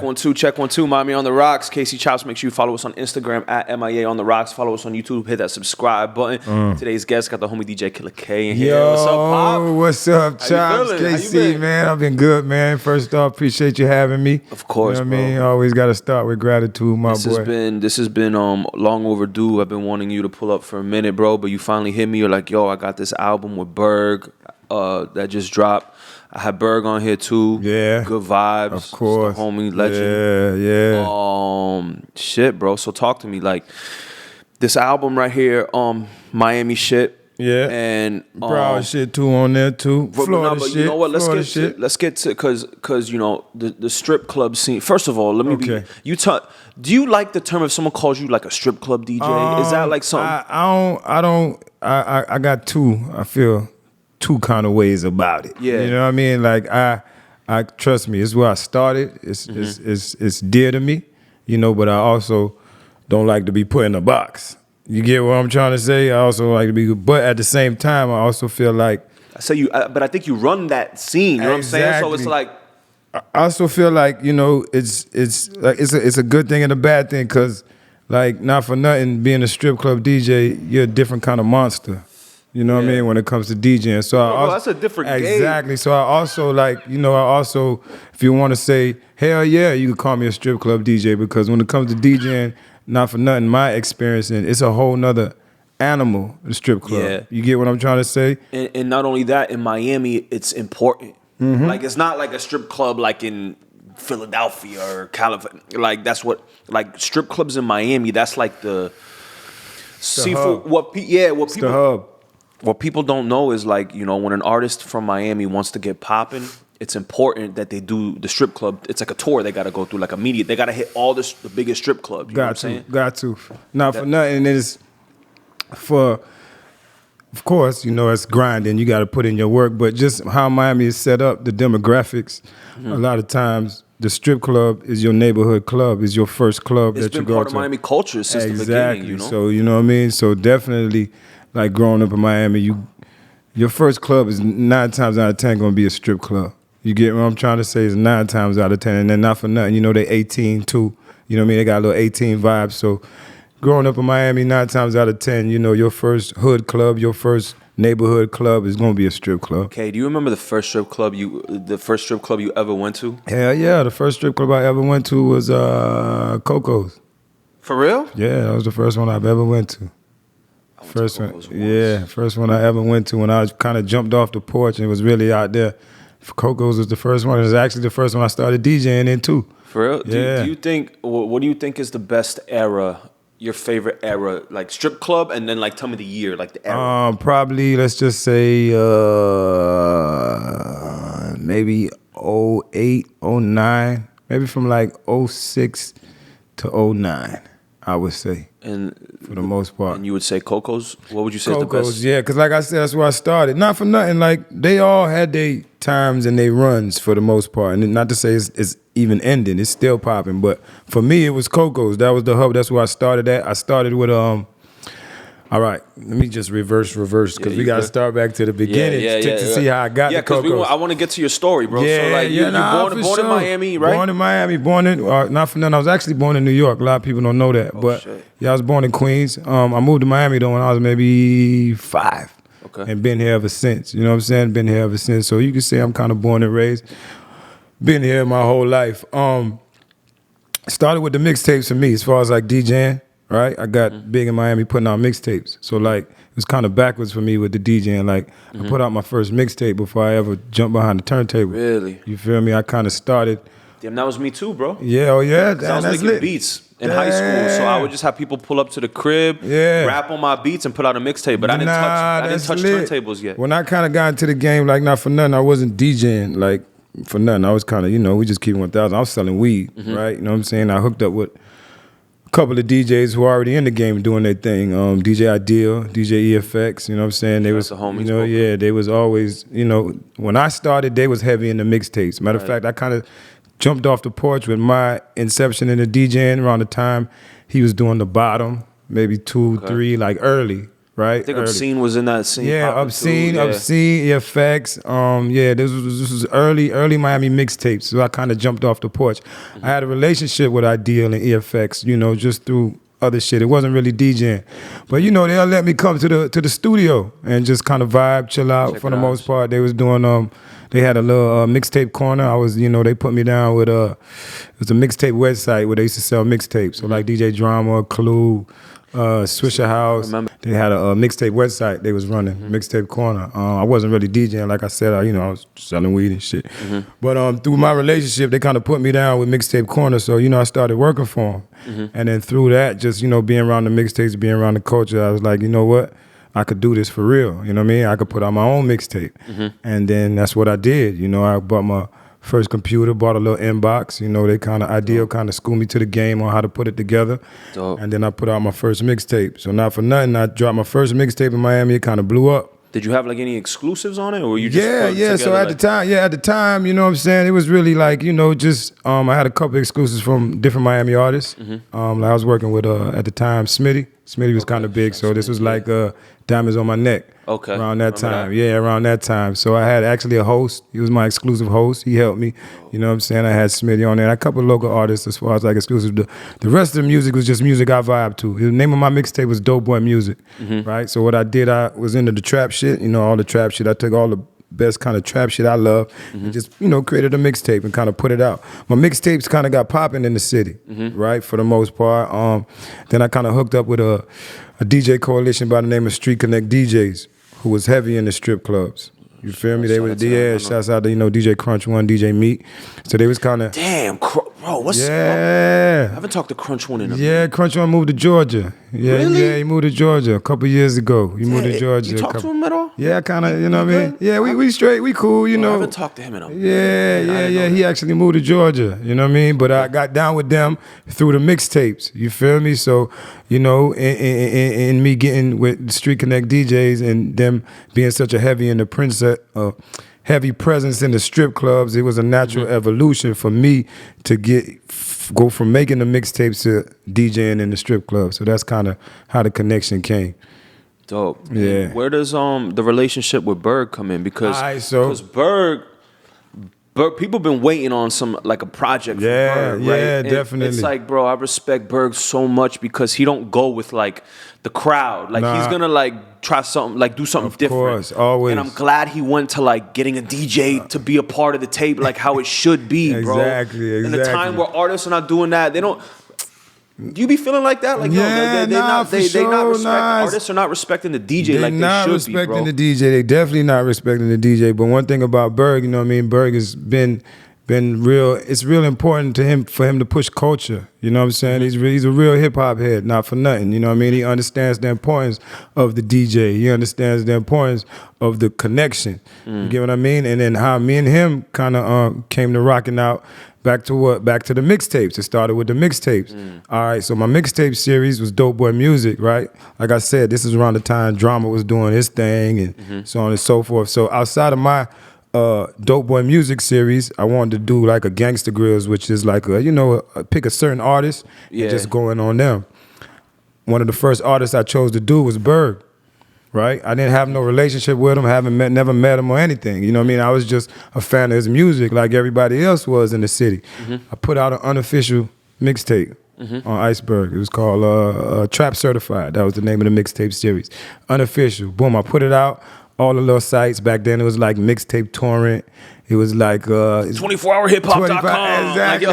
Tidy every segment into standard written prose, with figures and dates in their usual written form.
1 2, check 1 2. Miami on the rocks. CHOPZ. Make sure you follow us on Instagram at MIA on the rocks. Follow us on YouTube. Hit that subscribe button. Today's guest got the homie DJ Killa K in here. Yo, what's up, Pop? What's up, Chops? KC, man. I've been good, man. First off, appreciate you having me. Of course, you know what I mean? Always got to start with gratitude, my boy. This has been long overdue. I've been wanting you to pull up for a minute, bro. But you finally hit me. You're like, yo, I got this album with Berg that just dropped. I had Berg on here too. Yeah. Good vibes. Of course. The homie, legend. Yeah. Shit, bro. So talk to me. Like, this album right here, Miami shit. Yeah. And Broward shit too on there too. Florida shit. You know what? Let's get to because you know the strip club scene. First of all, let me be. Do you like the term if someone calls you like a strip club DJ? Is that like something? I got two. I feel two kind of ways about it. Yeah. You know what I mean? Like I trust me. It's where I started. It's dear to me. You know, but I also don't like to be put in a box. You get what I'm trying to say? I also like to be, but at the same time, I also feel like but I think you run that scene. You know what I'm saying? So it's like I also feel like, you know, it's a good thing and a bad thing because, like, not for nothing, being a strip club DJ, you're a different kind of monster. You know what I mean? When it comes to DJing. So that's a different game. Exactly. So I also if you want to say, hell yeah, you can call me a strip club DJ because when it comes to DJing, not for nothing, my experience, and it's a whole nother animal, the strip club. Yeah. You get what I'm trying to say? And not only that, in Miami, it's important. Like, it's not like a strip club like in Philadelphia or California. Like, that's what, like, strip clubs in Miami, that's like the hub. What people don't know is, like, you know, when an artist from Miami wants to get popping, it's important that they do the strip club. It's like a tour they got to go through, like immediate. They got to hit all the biggest strip clubs. You know what I'm saying? Got to. Not for nothing. It's for, of course, you know, it's grinding. You got to put in your work. But just how Miami is set up, the demographics, a lot of times the strip club is your neighborhood club, is your first club that you go to. It's been part of Miami culture since the beginning, you know? So, you know what I mean? So definitely, like, growing up in Miami, your first club is 9 times out of 10 going to be a strip club. You get what I'm trying to say? Is 9 times out of 10. And then not for nothing, you know, they 18 too. You know what I mean? They got a little 18 vibe. So growing up in Miami, 9 times out of 10, you know, your first hood club, your first neighborhood club is going to be a strip club. Okay, do you remember the first strip club you ever went to? Hell yeah. The first strip club I ever went to was Coco's. For real? Yeah, that was the first one I've ever went to. First one I ever went to when I was kind of jumped off the porch and was really out there. Coco's was the first one. It was actually the first one I started DJing in too. For real? Yeah. Do you think, what do you think is the best era, your favorite era, like strip club, and then like tell me the year, like the era? Probably, let's just say maybe 08, 09, maybe from like 06 to 09. I would say, and for the most part. And you would say Coco's? What would you say is the best? Coco's, yeah, because like I said, that's where I started. Not for nothing, like they all had their times and their runs for the most part. And not to say it's even ending, it's still popping. But for me, it was Coco's. That was the hub. That's where I started at. I started with all right, let me just reverse because we got to start back to the beginning to see how I got to Coco's. I want to get to your story, bro. Yeah, so like you're born in Miami, right? Born in Miami, not for nothing. I was actually born in New York. A lot of people don't know that. I was born in Queens. I moved to Miami though when I was maybe 5. Okay. And been here ever since. You know what I'm saying? Been here ever since. So you can say I'm kind of born and raised. Been here my whole life. Started with the mixtapes for me as far as like DJing. Right, I got big in Miami putting out mixtapes. So like it was kind of backwards for me with the DJing. Like I put out my first mixtape before I ever jumped behind the turntable. Really? You feel me? I kind of started. Damn, that was me too, bro. Yeah, oh yeah. I was making beats in high school, so I would just have people pull up to the crib, rap on my beats, and put out a mixtape. But I didn't touch turntables yet. When I kind of got into the game, like not for nothing, I wasn't DJing like for nothing. I was kind of, you know, we just keep 1,000. I was selling weed, right? You know what I'm saying? I hooked up with a couple of DJs who are already in the game doing their thing. DJ Ideal, DJ EFX, you know what I'm saying? They was, the homies, you know, they was always, you know, when I started, they was heavy in the mixtapes. Matter of fact, I kind of jumped off the porch with my inception in the DJing around the time he was doing the bottom, maybe 2, 3, like early, right? I think Obscene was in that scene. Yeah, Obscene, EFX. This was early Miami mixtapes. So I kind of jumped off the porch. I had a relationship with Ideal and EFX, just through other shit. It wasn't really DJing, but they'll let me come to the studio and just kind of vibe, chill out. For the most part, they was doing they had a little mixtape corner. I was, they put me down with it was a mixtape website where they used to sell mixtapes. So like DJ Drama, Clue, Swisher House. They had a mixtape website they was running, Mixtape Corner. I wasn't really DJing, like I said, I was selling weed and shit. But through my relationship, they kind of put me down with Mixtape Corner, so I started working for them. And then through that, just being around the mixtapes, being around the culture, I was like, you know what? I could do this for real. You know what I mean? I could put out my own mixtape. And then that's what I did. I bought my first computer, bought a little inbox. They kind of schooled me to the game on how to put it together. Dope. And then I put out my first mixtape. So not for nothing, I dropped my first mixtape in Miami. It kind of blew up. Did you have like any exclusives on it, or were you just So at the time, you know what I'm saying, it was really like just I had a couple exclusives from different Miami artists. Like I was working with at the time Smitty. Smitty was kind of big, so this was like Diamonds on My Neck. Okay. Around that time. Yeah, around that time. So I had actually a host. He was my exclusive host. He helped me. You know what I'm saying? I had Smitty on there. And a couple of local artists as far as like exclusive. The rest of the music was just music I vibed to. The name of my mixtape was Dope Boy Music. Right? So what I did, I was into the trap shit. All the trap shit. I took all the best kind of trap shit I love and just, created a mixtape and kind of put it out. My mixtapes kind of got popping in the city, right? For the most part. Then I kind of hooked up with a DJ coalition by the name of Street Connect DJs, who was heavy in the strip clubs. You feel me? They were shouts out to DJ Crunch One, DJ Meat. So they was kind of damn, bro. What's I haven't talked to Crunch One in a minute. Yeah, Crunch One moved to Georgia. Yeah, really? Yeah, he moved to Georgia a couple years ago. He moved to Georgia. You talked to him at all? Yeah, kind of. You know what I mean? Yeah, we straight, we cool. I haven't talked to him in a minute. Yeah. He actually moved to Georgia. You know what I mean? But I got down with them through the mixtapes. You feel me? So in me getting with the Street Connect DJs and them being such a heavy in the heavy presence in the strip clubs, it was a natural evolution for me to go from making the mixtapes to DJing in the strip club. So that's kind of how the connection came. Dope. Yeah. And where does the relationship with Berg come in? Because Berg, people been waiting on a project. Yeah, from Berg, right? Yeah, definitely. It's like, bro, I respect Berg so much because he don't go with like the crowd. Like he's gonna like try something, like do something different. Of course, always. And I'm glad he went to like getting a DJ to be a part of the tape, like how it should be, bro. Exactly. In a time where artists are not doing that, they don't. Do you be feeling like that? Like, artists are not respecting the DJ like they should be, bro. They're not respecting the DJ. They definitely not respecting the DJ. But one thing about Berg, you know what I mean? Berg has been real. It's real important to him for him to push culture. You know what I'm saying? He's a real hip hop head, not for nothing. You know what I mean? He understands the importance of the DJ. He understands the importance of the connection. You get what I mean? And then how me and him kind of came to rocking out. Back to the mixtapes. It started with the mixtapes. All right, so my mixtape series was Dope Boy Music, right? Like I said, this is around the time Drama was doing his thing and so on and so forth. So outside of my Dope Boy Music series, I wanted to do like a Gangsta Grills, which is like pick a certain artist and just going on them. One of the first artists I chose to do was Berg. Right? I didn't have no relationship with him, never met him or anything. You know what I mean? I was just a fan of his music like everybody else was in the city. I put out an unofficial mixtape on Iceberg. It was called Trap Certified. That was the name of the mixtape series. Unofficial. Boom, I put it out. All the little sites. Back then it was like Mixtape Torrent. It was like 24hourhiphop.com. Exactly.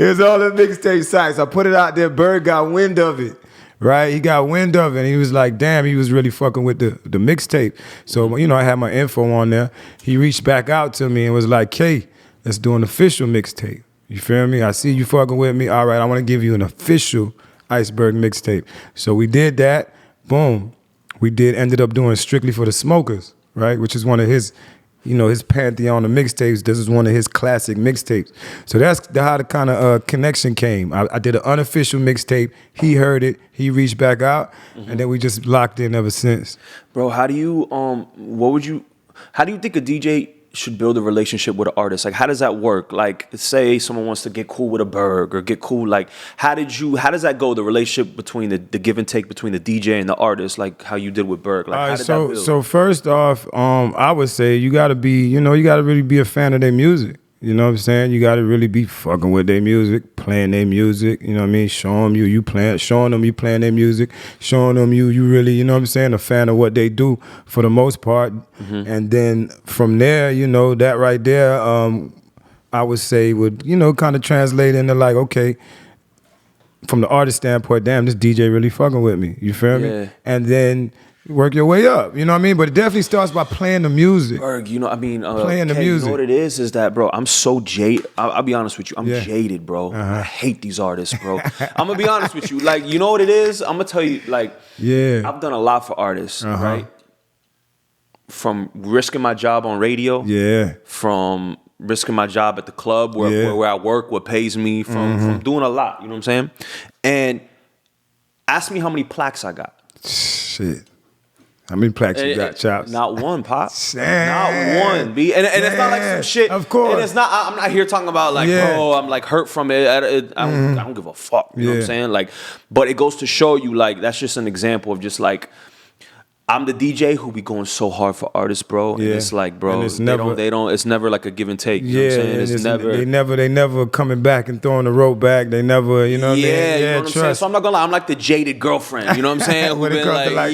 It was all the mixtape sites. I put it out there. Berg got wind of it. Right, he got wind of it, and he was like, "Damn!" He was really fucking with the mixtape. So I had my info on there. He reached back out to me and was like, "K, let's do an official mixtape." You feel me? I see you fucking with me. All right, I want to give you an official Iceberg mixtape. So we did that. Boom. Ended up doing Strictly for the Smokers, right? Which is one of his. His pantheon of mixtapes. This is one of his classic mixtapes. So that's how the kind of connection came. I did an unofficial mixtape. He heard it. He reached back out, and then we just locked in ever since. Bro, how do you think a DJ should build a relationship with an artist? Like, how does that work? Like, say someone wants to get cool with a Berg or get cool. Like, how does that go? The relationship between the give and take between the DJ and the artist, like how you did with Berg. Like, how did that build? So first off, I would say you gotta really be a fan of their music. You know what I'm saying? You gotta really be fucking with their music, playing their music. You know what I mean? Showing them you playing their music, showing them you really, you know what I'm saying, a fan of what they do for the most part. Mm-hmm. And then from there, you know, that right there, I would say would, you know, kind of translate into like, okay, from the artist standpoint, damn, this DJ really fucking with me. You feel me? And then work your way up, you know what I mean? But it definitely starts by playing the music. Berg, you know, I mean, playing the music. You know what it is that, bro, I'm so jaded. I'll be honest with you. I'm jaded, bro. I hate these artists, bro. I'm going to be honest with you. Like, you know what it is? I'm going to tell you, like, I've done a lot for artists, right? From risking my job on radio. From risking my job at the club where I work, what pays me, from doing a lot, you know what I'm saying? And ask me how many plaques I got. Shit. How many plaques you got, CHOPZ? Not one, Pop. Not one, B. And it's not like some shit. Of course. And it's not, I'm not here talking about like, bro, I'm like hurt from it. I don't give a fuck. You know what I'm saying? Like, but it goes to show you, like, that's just an example of just like, I'm the DJ who be going so hard for artists, bro. And it's like, bro, it's never like a give and take. You know what I'm saying? They never coming back and throwing the rope back. They never, you know what I mean? You know what I'm saying? So I'm not gonna lie, I'm like the jaded girlfriend, you know what I'm saying? Who been like,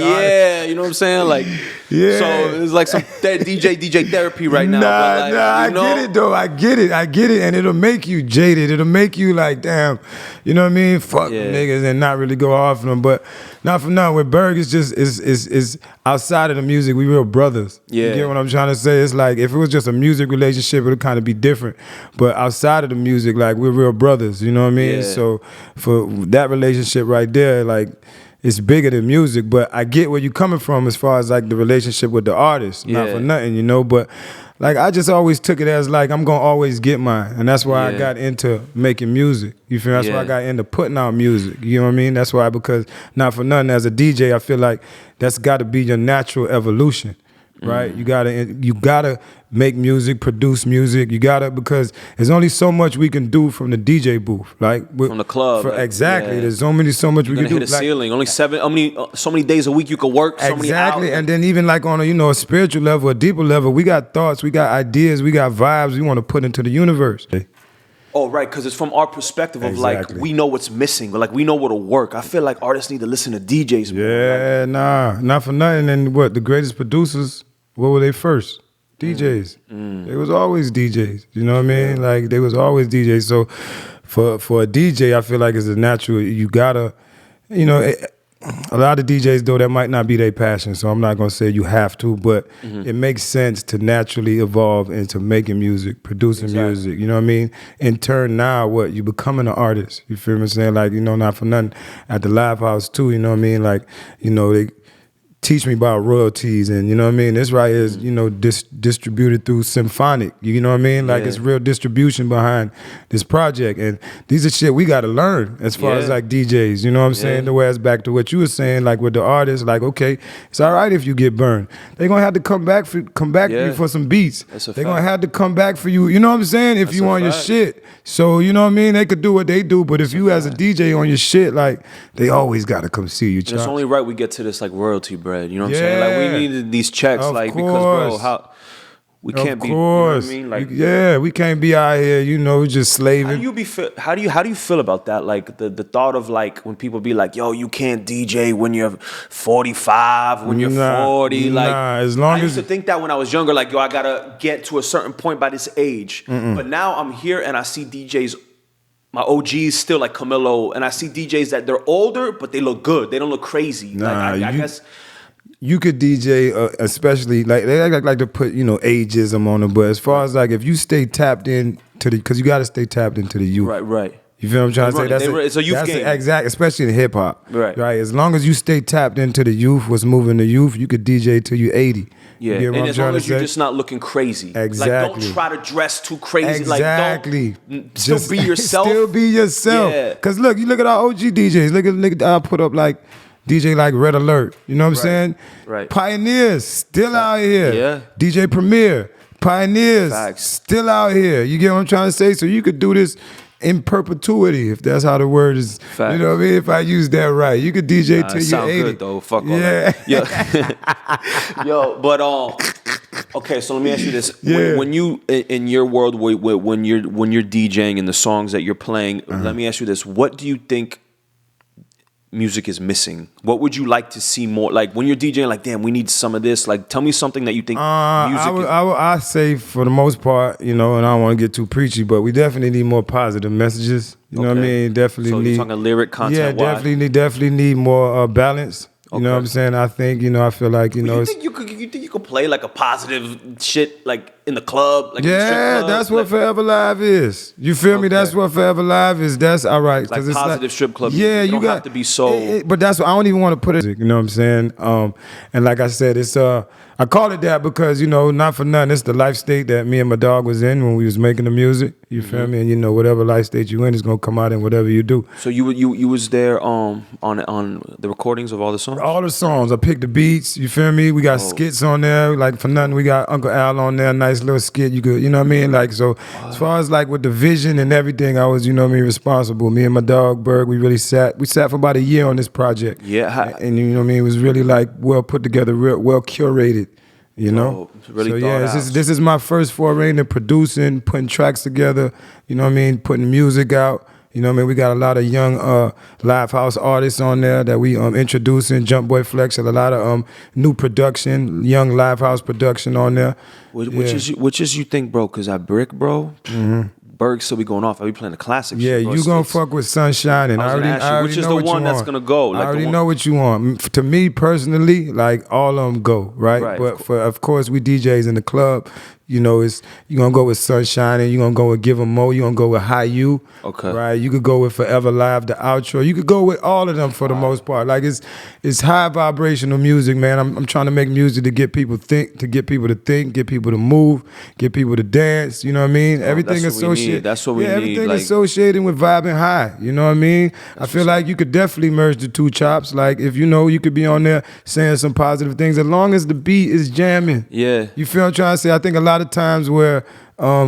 you know what I'm saying? Like, so it's like some DJ therapy right now. I get it though. I get it. And it'll make you jaded. It'll make you like, damn, you know what I mean? Fuck niggas and not really go off on them. But not for nothing. With Berg, it's just, is outside of the music, we real brothers. You get what I'm trying to say? It's like, if it was just a music relationship, it would kind of be different. But outside of the music, like, we're real brothers, you know what I mean? So for that relationship right there, like, it's bigger than music. But I get where you're coming from as far as like the relationship with the artist. Not for nothing, you know? But like, I just always took it as like, I'm gonna always get mine. And that's why I got into making music. You feel me? That's why I got into putting out music. You know what I mean? That's why, because not for nothing, as a DJ, I feel like that's gotta be your natural evolution. Right? You gotta make music, produce music. You gotta, because there's only so much we can do from the DJ booth, like from the club. Exactly. There's so much we can do. Hit a ceiling. Only so many days a week you can work. So many hours. And then even like on a spiritual level, a deeper level, we got thoughts, we got ideas, we got vibes we want to put into the universe. Oh, right, because it's from our perspective of like, we know what's missing, but like we know what'll work. I feel like artists need to listen to DJs more. Yeah, not for nothing. And what, the greatest producers, what were they first? DJs. They was always DJs. You know what I mean? Like, they was always DJs. So for a DJ, I feel like it's a natural, you gotta, you know, a lot of DJs though, that might not be their passion. So I'm not gonna say you have to, but it makes sense to naturally evolve into making music, producing music. You know what I mean? In turn, now what, you becoming an artist. You feel me saying? Like, you know, not for nothing, at the Live House too, you know what I mean? Like, you know, they teach me about royalties, and you know what I mean? This right here is, you know, distributed through Symphonic. You know what I mean? Like, it's real distribution behind this project. And these are shit we gotta learn as far as like DJs, you know what I'm saying? The way it's back to what you were saying, like with the artists, like, okay, it's all right if you get burned. They're gonna have to come back to you for some beats. They're gonna have to come back for you, you know what I'm saying? If you on your shit. So, you know what I mean? They could do what they do, but if you as a DJ on your shit, like, they always gotta come see you, It's only right we get to this like royalty bread. You know what I'm saying? Like, we needed these checks, like, because, bro, we can't be, you know what I mean? Like, we can't be out here, you know, just slaving. How do you feel about that? Like, the thought of like, when people be like, yo, you can't DJ when you're 45, when you're 40. Like, as long I used to think that when I was younger, like, yo, I gotta get to a certain point by this age. But now I'm here and I see DJs, my OGs still, like Camilo, and I see DJs that they're older, but they look good. They don't look crazy. I guess you could DJ, especially, like, they like to put, you know, ageism on it, but as far as like, if you stay tapped in to the, because you got to stay tapped into the youth. Right. You feel what I'm trying to say? It's a youth game. Exactly, especially in hip hop. Right. As long as you stay tapped into the youth, what's moving the youth, you could DJ till you 80. Yeah, and as long as you're just not looking crazy. Exactly. Like, don't try to dress too crazy. Exactly. Like, still be yourself. Still be yourself. Yeah. Because look, you look at our OG DJs. Look at I put up like DJ like Red Alert. You know what I'm saying? Right. Pioneers still out here. Yeah. DJ Premier. Pioneers. Facts. Still out here. You get what I'm trying to say? So you could do this in perpetuity, if that's how the word is. Facts. You know what I mean? If I use that right. You could DJ till you're 80. Good, though. Fuck all that. Yo, but okay, so let me ask you this: when you in your world, when you're DJing and the songs that you're playing, let me ask you this: what do you think music is missing? What would you like to see more? Like when you're DJing, like, damn, we need some of this. Like, tell me something that you think music. I say for the most part, and I don't want to get too preachy, but we definitely need more positive messages. You know what I mean? Definitely so need. You're talking lyric content. Yeah, definitely need more balance. You know what I'm saying? I think, I feel like, you think you could play like a positive shit like in the club? Like in the strip club? That's what Forever Live is. You feel me? That's what Forever Live is. That's all right. Like it's positive strip club. Yeah, you don't have to be so. But that's what I don't even want to put it. You know what I'm saying? And like I said, it's I call it that because, not for nothing, it's the life state that me and my dog was in when we was making the music. You feel me? And whatever life state you in is gonna come out in whatever you do. So you was there on the recordings of all the songs? All the songs. I picked the beats, you feel me? We got skits on there. Like for nothing, we got Uncle Al on there, nice little skit. You could, you know what I mean? Like so as far as like with the vision and everything, I was, responsible. Me and my dog Berg, we sat for about a year on this project. Yeah. And you know what I mean? It was really like well put together, well curated. Really so this is my first foray into producing, putting tracks together, putting music out. We got a lot of young live house artists on there that we introducing, Jump Boy Flex, and a lot of new production, young live house production on there. Which is you think, bro, cause at Brick, bro, Berg still be going off. I be playing the classics. Yeah, shit, bro. you gonna fuck with Sunshine, and I already which is know the what one you that's want. gonna go. Like I already know what you want. To me personally, like all of them go right. But of course, we DJs in the club. You gonna go with Sunshine, and you gonna go with Give 'Em Mo. You gonna go with High You. Okay. Right. You could go with Forever Live, the outro. You could go with all of them for the most part. Like it's high vibrational music, man. I'm trying to make music to get people get people to move, get people to dance. You know what I mean? Everything associated. That's what we need. Everything associated with vibing high. You know what I mean? I feel like you could definitely merge the two chops. Like if you could be on there saying some positive things as long as the beat is jamming. Yeah. You feel what I'm trying to say? I think a lot of times where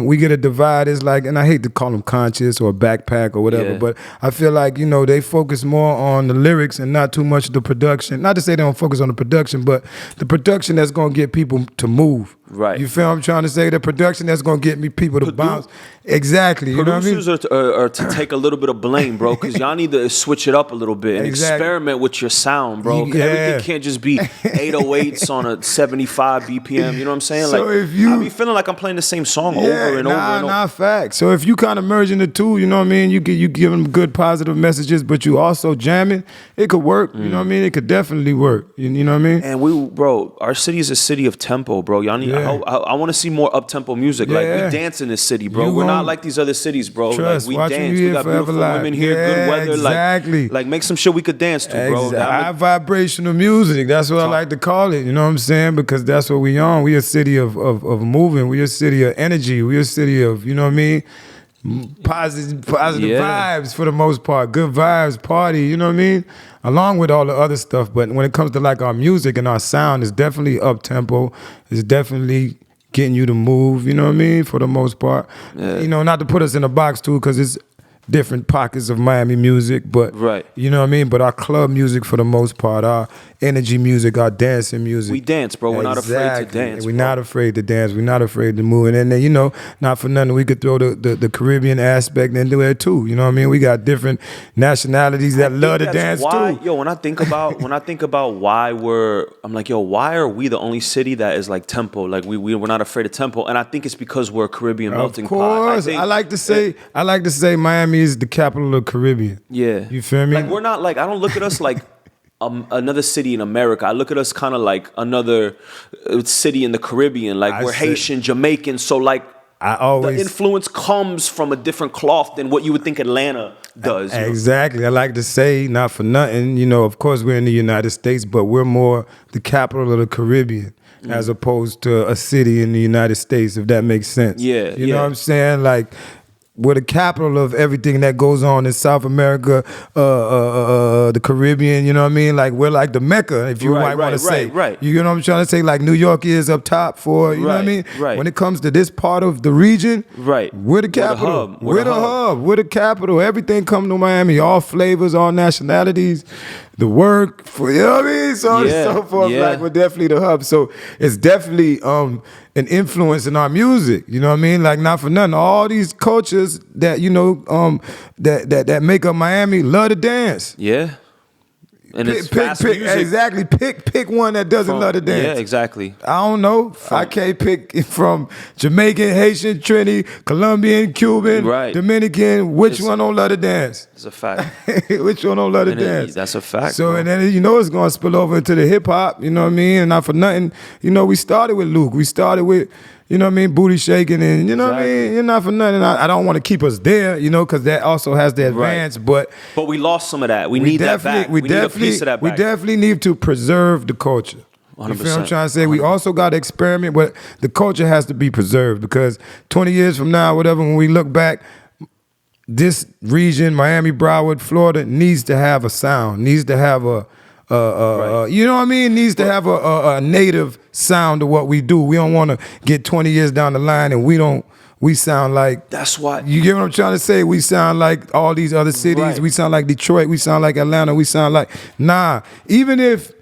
we get a divide is like, and I hate to call them conscious or backpack or whatever, but I feel like, they focus more on the lyrics and not too much the production. Not to say they don't focus on the production, but the production that's going to get people to move. Right. You feel what I'm trying to say? The production that's going to get me people to bounce. Exactly. You know what I mean? Producers are to take a little bit of blame, bro, because y'all need to switch it up a little bit and experiment with your sound, bro. Everything can't just be 808s on a 75 BPM. You know what I'm saying? So like, I be feeling like I'm playing the same song over and over and over. Nah, facts. So if you kind of merging the two, you know what I mean? You give them good positive messages, but you also jamming, it could work. You know what I mean? It could definitely work. You know what I mean? And our city is a city of tempo, bro. Y'all need. I want to see more up-tempo music. Like we dance in this city, bro. We're not like these other cities, bro. Trust, like we dance. We got beautiful women here, good weather. Exactly. Like make some shit we could dance to, bro. High vibrational music. That's what I like to call it. You know what I'm saying? Because that's what we on. We a city of moving. We a city of energy. We a city of, you know what I mean? Positive vibes for the most part. Good vibes, party, you know what I mean? Along with all the other stuff. But when it comes to like our music and our sound, it's definitely up tempo. It's definitely getting you to move, you know what I mean? For the most part. Yeah. Not to put us in a box too, because it's different pockets of Miami music, but you know what I mean? But our club music for the most part, our energy music, our dancing music. We dance, bro. We're not afraid to dance. We're not afraid to dance. We're not afraid to move. And then, not for nothing, we could throw the Caribbean aspect into it too. You know what I mean? We got different nationalities that love to dance too. Yo, when I think about why why are we the only city that is like tempo? Like we're not afraid of tempo. And I think it's because we're a Caribbean melting pot. Of course. I like to say Miami is the capital of the Caribbean. Yeah. You feel me? Like we're not like, I don't look at us like another city in America. I look at us kind of like another city in the Caribbean. Like we're Haitian, Jamaican. So like the influence comes from a different cloth than what you would think Atlanta does. Exactly. I like to say, not for nothing, of course we're in the United States, but we're more the capital of the Caribbean. As opposed to a city in the United States, if that makes sense. Yeah. You know what I'm saying? Like, we're the capital of everything that goes on in South America, the Caribbean, you know what I mean? Like, we're like the Mecca, if you might want to say. Right. You know what I'm trying to say? Like, New York is up top for, you know what I mean? Right. When it comes to this part of the region, we're the capital. We're the hub. We're the capital. Everything come to Miami, all flavors, all nationalities, the work, for, you know what I mean? So on and so forth. Like, we're definitely the hub. So it's definitely an influence in our music, you know what I mean? Like, not for nothing, all these cultures that, you know, that make up Miami love to dance. Yeah. And it's fast music. Exactly. Pick one that doesn't love to dance. Yeah, exactly. I don't know. I can't pick from Jamaican, Haitian, Trini, Colombian, Cuban, Dominican. Which one don't love to dance? It's a fact. Which one don't love to dance? That's a fact. So, bro. And then, you know, it's going to spill over into the hip hop, you know what I mean? And not for nothing, you know, we started with Luke. We started with, you know what I mean, booty shaking and, you know what I mean? You're not for nothing. I don't want to keep us there, you know, because that also has the advance, but we lost some of that. We need that back. We need a piece of that back. We definitely need to preserve the culture. 100%. You feel what I'm trying to say? 100%. We also got to experiment, but the culture has to be preserved because 20 years from now, whatever, when we look back, this region, Miami, Broward, Florida, needs to have a sound, needs to have a you know what I mean? Needs to have a native sound of what we do. We don't want to get 20 years down the line and we sound like, that's why. You get what I'm trying to say? We sound like all these other cities. We sound like Detroit. We sound like Atlanta. We sound like, nah. Even if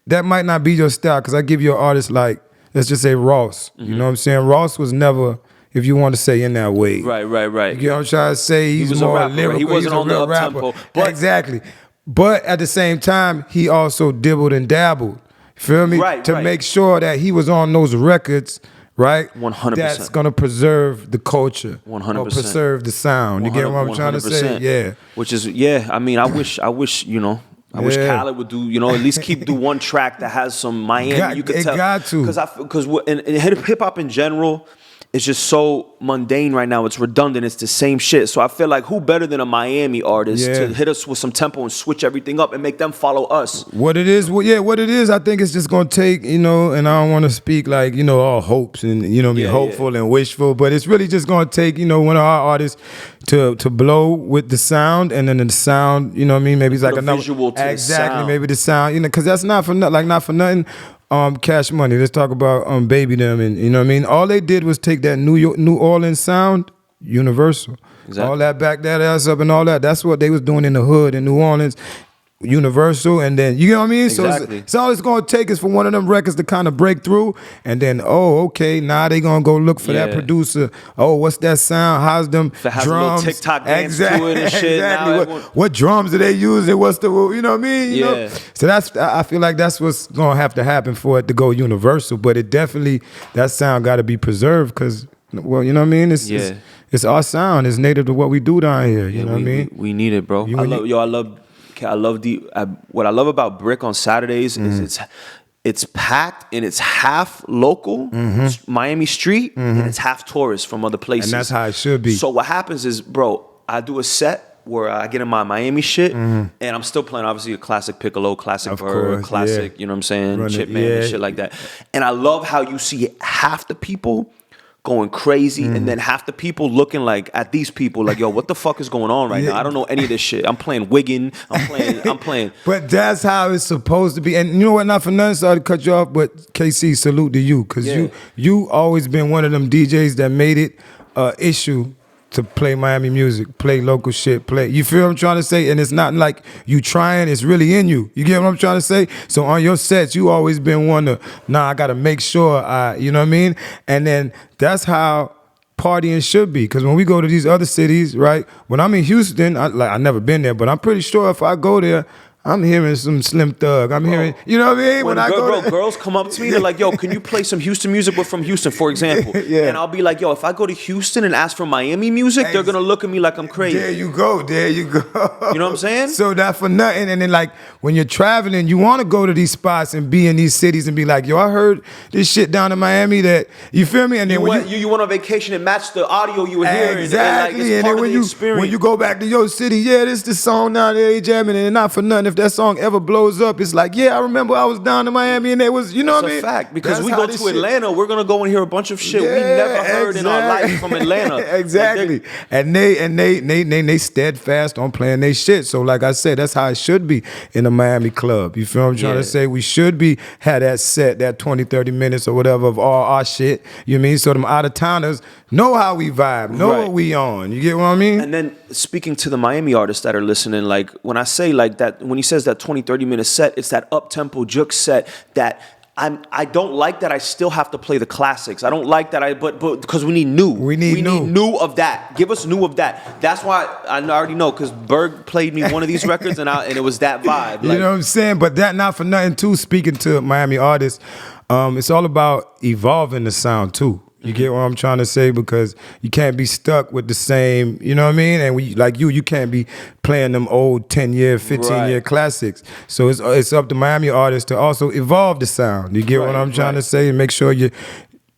that might not be your style, because I give you an artist like, let's just say Ross. You know what I'm saying? Ross was never, if you want to say, in that way. Right. You get what I'm trying to say? He was more lyrical. He wasn't on the up-tempo. Exactly. But at the same time, he also dibbled and dabbled. Feel me? To make sure that he was on those records, right? 100%. That's gonna preserve the culture. 100%. Or preserve the sound. You get what I'm trying to say? Yeah. Which is, I mean, I wish, you know, I wish Khaled would do, you know, at least do one track that has some Miami. You could tell. Got to. Because in hip hop in general, it's just so mundane right now. It's redundant. It's the same shit. So I feel like who better than a Miami artist to hit us with some tempo and switch everything up and make them follow us. What it is, I think it's just going to take, you know, and I don't want to speak like, you know, all hopes and, you know, hopeful and wishful, but it's really just going to take, you know, one of our artists to blow with the sound, and then the sound, you know what I mean? Maybe it's like another visual to the sound. Maybe the sound, you know, because that's not for nothing. Cash Money. Let's talk about Baby them, and you know what I mean. All they did was take that New Orleans sound, Universal. Exactly. All that, back that ass up and all that. That's what they was doing in the hood in New Orleans. Universal, and then you know what I mean. Exactly. So all it's gonna take is for one of them records to kind of break through, and then okay, now they gonna go look for that producer. Oh, what's that sound? How's them if it has drums? A little TikTok dance to it and shit. Exactly. What drums are they using? What's the, you know what I mean? You know? So I feel like that's what's gonna have to happen for it to go universal. But it definitely, that sound got to be preserved because, well, you know what I mean. It's our sound. It's native to what we do down here. You know what I mean? We need it, bro. What I love about Brick on Saturdays is it's packed and it's half local, Miami street, and it's half tourists from other places. And that's how it should be. So what happens is, bro, I do a set where I get in my Miami shit, and I'm still playing obviously a classic Piccolo, classic Bird, classic, you know what I'm saying, Chipman and shit like that. And I love how you see half the people going crazy, and then half the people looking like at these people like, yo, what the fuck is going on right now? I don't know any of this shit. I'm playing Wiggin. I'm playing. But that's how it's supposed to be. And you know what? Not for nothing, sorry to cut you off, but KC, salute to you, because you always been one of them DJs that made it an issue to play Miami music, play local shit, play. You feel what I'm trying to say? And it's not like you trying, it's really in you. You get what I'm trying to say? So on your sets, you always been one to, I got to make sure you know what I mean? And then that's how partying should be. Because when we go to these other cities, right? When I'm in Houston, I never been there, but I'm pretty sure if I go there, I'm hearing some Slim Thug. I'm hearing, you know what I mean? When I go girls come up to me, they're like, yo, can you play some Houston music, but from Houston, for example? And I'll be like, yo, if I go to Houston and ask for Miami music, they're going to look at me like I'm crazy. There you go. You know what I'm saying? So that for nothing. And then like, when you're traveling, you want to go to these spots and be in these cities and be like, yo, I heard this shit down in Miami that, you feel me? And then you went on vacation and matched the audio you were hearing. Exactly. And then when you go back to your city, this the song down there, jamming, and not for nothing. If if that song ever blows up, it's like, yeah, I remember I was down in Miami and it was, you know what I mean? That's a fact, because we go to Atlanta, we're gonna go and hear a bunch of shit we never heard in our life from Atlanta. Exactly. And they steadfast on playing their shit. So like I said, that's how it should be in a Miami club. You feel what I'm trying to say? We should be had that set, that 20, 30 minutes or whatever of all our shit. You know what I mean? So them out-of-towners know how we vibe, know what we on. You get what I mean? And then speaking to the Miami artists that are listening, like when I say like that, when he says that 20, 30 minute set, it's that up-tempo juke set that I don't like that I still have to play the classics. I don't like that but because we need new. We need new of that. Give us new of that. That's why I already know, because Berg played me one of these records and it was that vibe. You know what I'm saying? But that not for nothing too, speaking to Miami artists, it's all about evolving the sound too. You get what I'm trying to say? Because you can't be stuck with the same, you know what I mean? And you can't be playing them old 10-year, 15-year classics. So it's up to Miami artists to also evolve the sound. You get what I'm trying to say? And make sure you're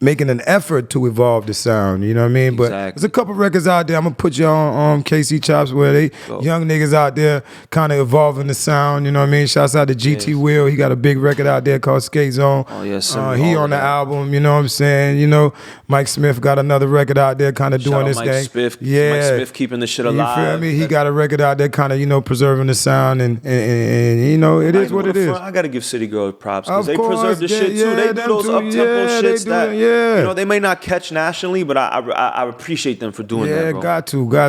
making an effort to evolve the sound, you know what I mean? But there's a couple records out there. I'm gonna put you on CHOPZ, where they young niggas out there kind of evolving the sound, you know what I mean? Shouts out to GT Will. He got a big record out there called Skate Zone. Oh yes, he on the album, you know what I'm saying? You know, Mike Smith got another record out there kind of doing this thing. Mike Smith keeping the shit alive. You feel me? He got a record out there kind of, you know, preserving the sound and you know, it is what it is. I gotta give City Girl props, because they preserve the shit too. They do those up-tempo shits that you know, they may not catch nationally, but I appreciate them for doing that, bro. got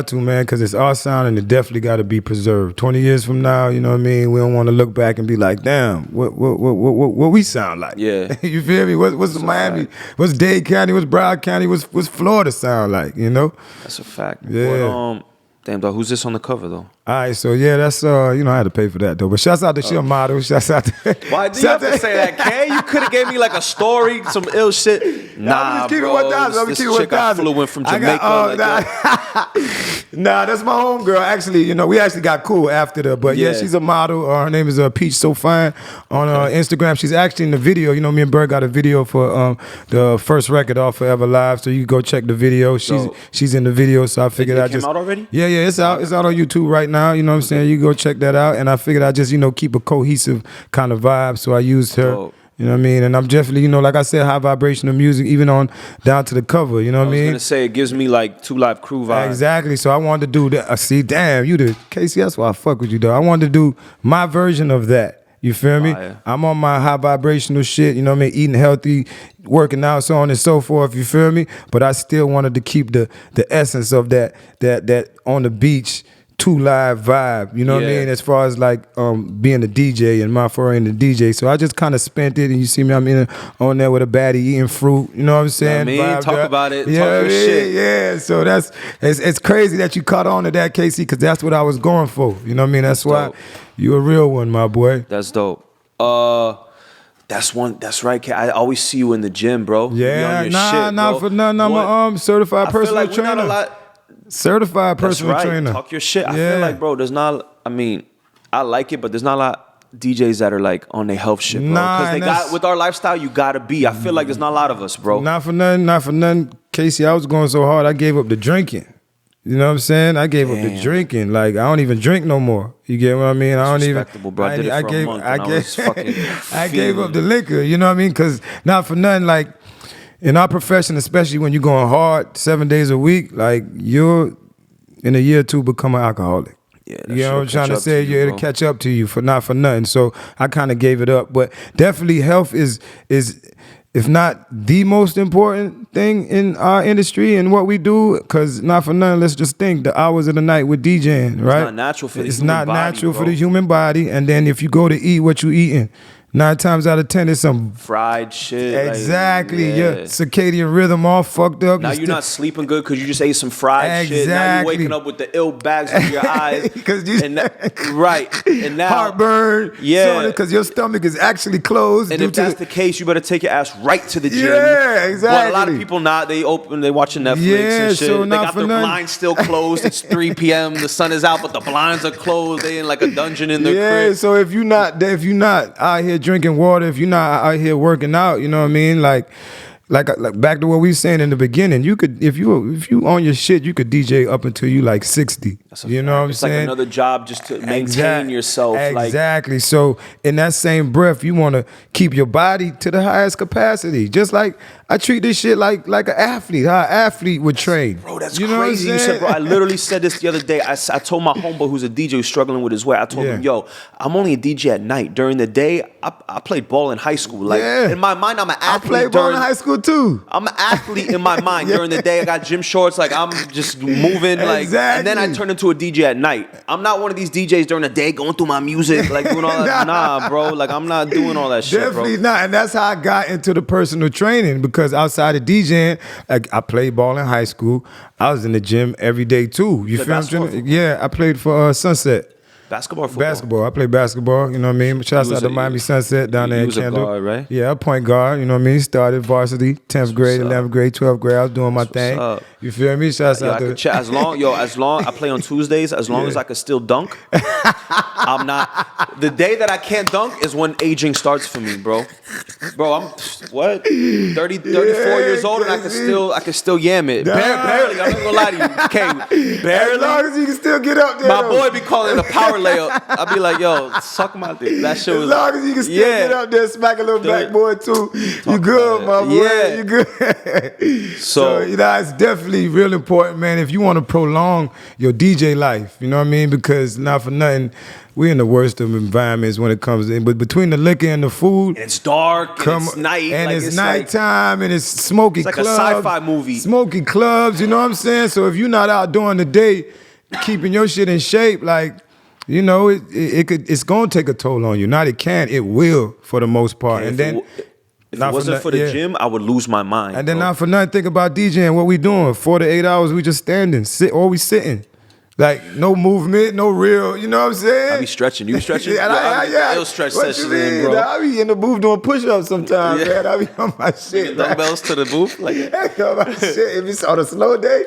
to, man, because it's our sound and it definitely got to be preserved. 20 years from now, you know what I mean? We don't want to look back and be like, damn, what we sound like? Yeah. You feel me? What's Miami? What's Dade County? What's Broward County? What's Florida sound like, you know? That's a fact. Yeah. But, damn, dog, who's this on the cover, though? All right, so yeah, that's you know, I had to pay for that though. But shouts out to she a model. Shouts out to why do you have to say that, K? You could have gave me like a story, some ill shit. Nah, bro. This chick I flew in from Jamaica. Nah, that's my homegirl. Actually, you know, we actually got cool after that. But yeah, she's a model. Her name is Peach So Fine on Instagram. She's actually in the video. You know, me and Berg got a video for the first record off Forever Live. So you can go check the video. She's in the video. So I figured it came out already? Yeah, it's out. It's out on YouTube right now. You know what I'm saying? You go check that out. And I figured I just, you know, keep a cohesive kind of vibe. So I used her. Dope. You know what I mean? And I'm definitely, you know, like I said, high vibrational music, even on down to the cover. You know what I mean? I was going to say, it gives me like 2 Live Crew vibes. Exactly. So I wanted to do that. See, damn, you the Casey, that's why I fuck with you, though. I wanted to do my version of that. You feel me? I'm on my high vibrational shit, you know what I mean? Eating healthy, working out, so on and so forth, you feel me? But I still wanted to keep the essence of that on the beach 2 Live vibe, you know what I mean? As far as like being a DJ and my foray in the DJ. So I just kind of spent it, and you see me, I'm on there with a baddie eating fruit, you know what I'm saying? You know what I mean? Talk about it, talk your shit. Yeah, so it's crazy that you caught on to that, Casey, because that's what I was going for, you know what I mean? That's why you a real one, my boy. That's dope. That's right, K. I always see you in the gym, bro. Yeah, shit, for nothing. I'm a certified personal trainer. Certified personal trainer. Talk your shit. I feel like, bro, there's not, I mean, I like it, but there's not a lot of DJs that are like on their health shit, bro. Because with our lifestyle, you gotta be. I feel like there's not a lot of us, bro. Not for nothing. Casey, I was going so hard, I gave up the drinking. You know what I'm saying? I gave up the drinking. Like, I don't even drink no more. You get what I mean? I don't even. Bro. I did it for a month and I was fucking I gave up the liquor. You know what I mean? Because not for nothing, like, in our profession, especially when you're going hard 7 days a week, like, you're in a year or two become an alcoholic. Yeah, you know what I'm trying to say? It'll catch up to you for nothing. So I kind of gave it up. But definitely health is if not the most important thing in our industry and what we do, because not for nothing, let's just think the hours of the night with DJing, right? It's not natural for the human body. It's not natural for the human body. And then if you go to eat what you eating, 9 times out of 10, it's some fried shit. Exactly. Like, your circadian rhythm all fucked up. Now you're not sleeping good because you just ate some fried shit. Now you're waking up with the ill bags under your eyes. Right. And now heartburn. Yeah. Because your stomach is actually closed. And if that's the case, you better take your ass right to the gym. Yeah, exactly. But a lot of people not. They watching Netflix and shit. So they got their blinds still closed. It's 3 p.m. The sun is out, but the blinds are closed. They in like a dungeon in their crib. Yeah. So if you're not out here drinking water, if you're not out here working out, you know what I mean? Like, like back to what we were saying in the beginning, you could if you on your shit, you could DJ up until you like 60. You know what I'm saying? It's like another job just to maintain yourself. Exactly. So in that same breath, you want to keep your body to the highest capacity. Just like I treat this shit like an athlete, how an athlete would train. Bro, that's crazy. You said, bro, I literally said this the other day. I told my homeboy who's a DJ who's struggling with his weight. I told him, yo, I'm only a DJ at night. During the day, I played ball in high school. Like in my mind, I'm an athlete. I played ball in high school too. I'm an athlete in my mind. During the day, I got gym shorts. Like I'm just moving. Like, and then I turn into a DJ at night. I'm not one of these DJs during the day going through my music, like doing all that. Nah, bro. Like I'm not doing all that shit, Definitely not. And that's how I got into the personal training, because outside of DJing, like I played ball in high school. I was in the gym every day too. You feel what I'm saying? Yeah, I played for Sunset. Basketball or football? Basketball. I played basketball, you know what I mean? Shouts out to Miami Sunset down there in Kendall. You was a guard, right? Yeah, point guard, you know what I mean? Started varsity, 10th grade, 11th grade, 12th grade. I was doing my thing. You feel me? Shouts out to... as long I play on Tuesdays, as long as I can still dunk, I'm not... The day that I can't dunk is when aging starts for me, bro. Bro, I'm, 34 years old, and I can still yam it. Barely, I'm not gonna lie to you. Okay, barely. As long as you can still get up there, my boy be calling it a power layup. I'll be like, yo, suck my dick. That shit was... As long as you can still get up there, smack a little backboard too, you good, my boy. Yeah. You good. So, you know, it's definitely real important, man, if you want to prolong your DJ life, you know what I mean? Because not for nothing, we're in the worst of environments when it comes in. But between the liquor and the food, and it's dark, and it's night, and it's nighttime, and it's smoky clubs. It's like a sci-fi movie. Smoky clubs, you know what I'm saying? So if you're not out during the day, keeping your shit in shape, like, you know, it's gonna take a toll on you. Not it can, it will for the most part. And then if it wasn't for the gym, I would lose my mind. And then not for nothing, think about DJing. What we doing? 4 to 8 hours, we just standing, we sitting. Like, no movement, no real, you know what I'm saying? I be stretching. You be stretching? Yeah. Stretch sessions in, bro. I be in the booth doing push-ups sometimes, man. I be on my shit. Dumbbells to the booth? Like, on my shit. If it's on a slow day,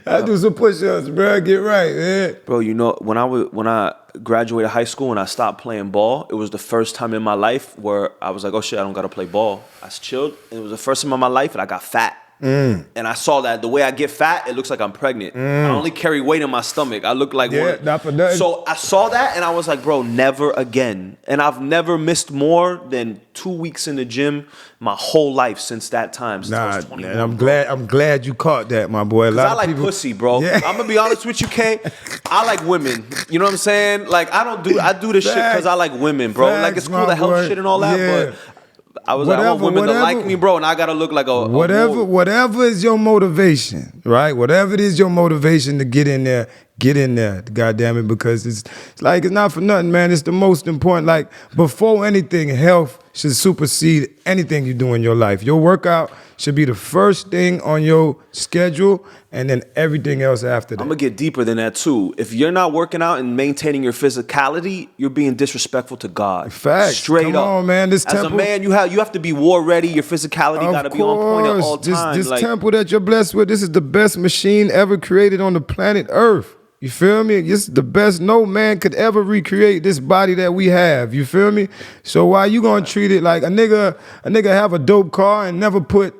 I do some push-ups, bro. Get right, man. Bro, you know, when I graduated high school and I stopped playing ball, it was the first time in my life where I was like, oh shit, I don't gotta play ball. I chilled, and it was the first time in my life that I got fat. And I saw that the way I get fat, it looks like I'm pregnant. I only carry weight in my stomach. I look like one. Not for nothing. So I saw that and I was like, bro, never again. And I've never missed more than 2 weeks in the gym my whole life since that time. Since I was 21. And I'm glad you caught that, my boy. Because I like pussy, bro. Yeah. I'm gonna be honest with you, K. I like women. You know what I'm saying? Like I do this shit because I like women, bro. Like it's cool to help shit and all that, but I want women to like me, bro, and I gotta look like a whatever is your motivation, right? Whatever it is your motivation to get in there, goddamn it, because it's like it's not for nothing, man. It's the most important. Like before anything, health should supersede anything you do in your life. Your workout should be the first thing on your schedule, and then everything else after that. I'm gonna get deeper than that too. If you're not working out and maintaining your physicality, you're being disrespectful to God. Facts. Straight up. Come on, man. This temple, as a man, you have to be war ready. Your physicality gotta be on point at all times. This temple that you're blessed with, this is the best machine ever created on the planet Earth. You feel me? This is the best. No man could ever recreate this body that we have. You feel me? So why you gonna treat it like a nigga have a dope car and never put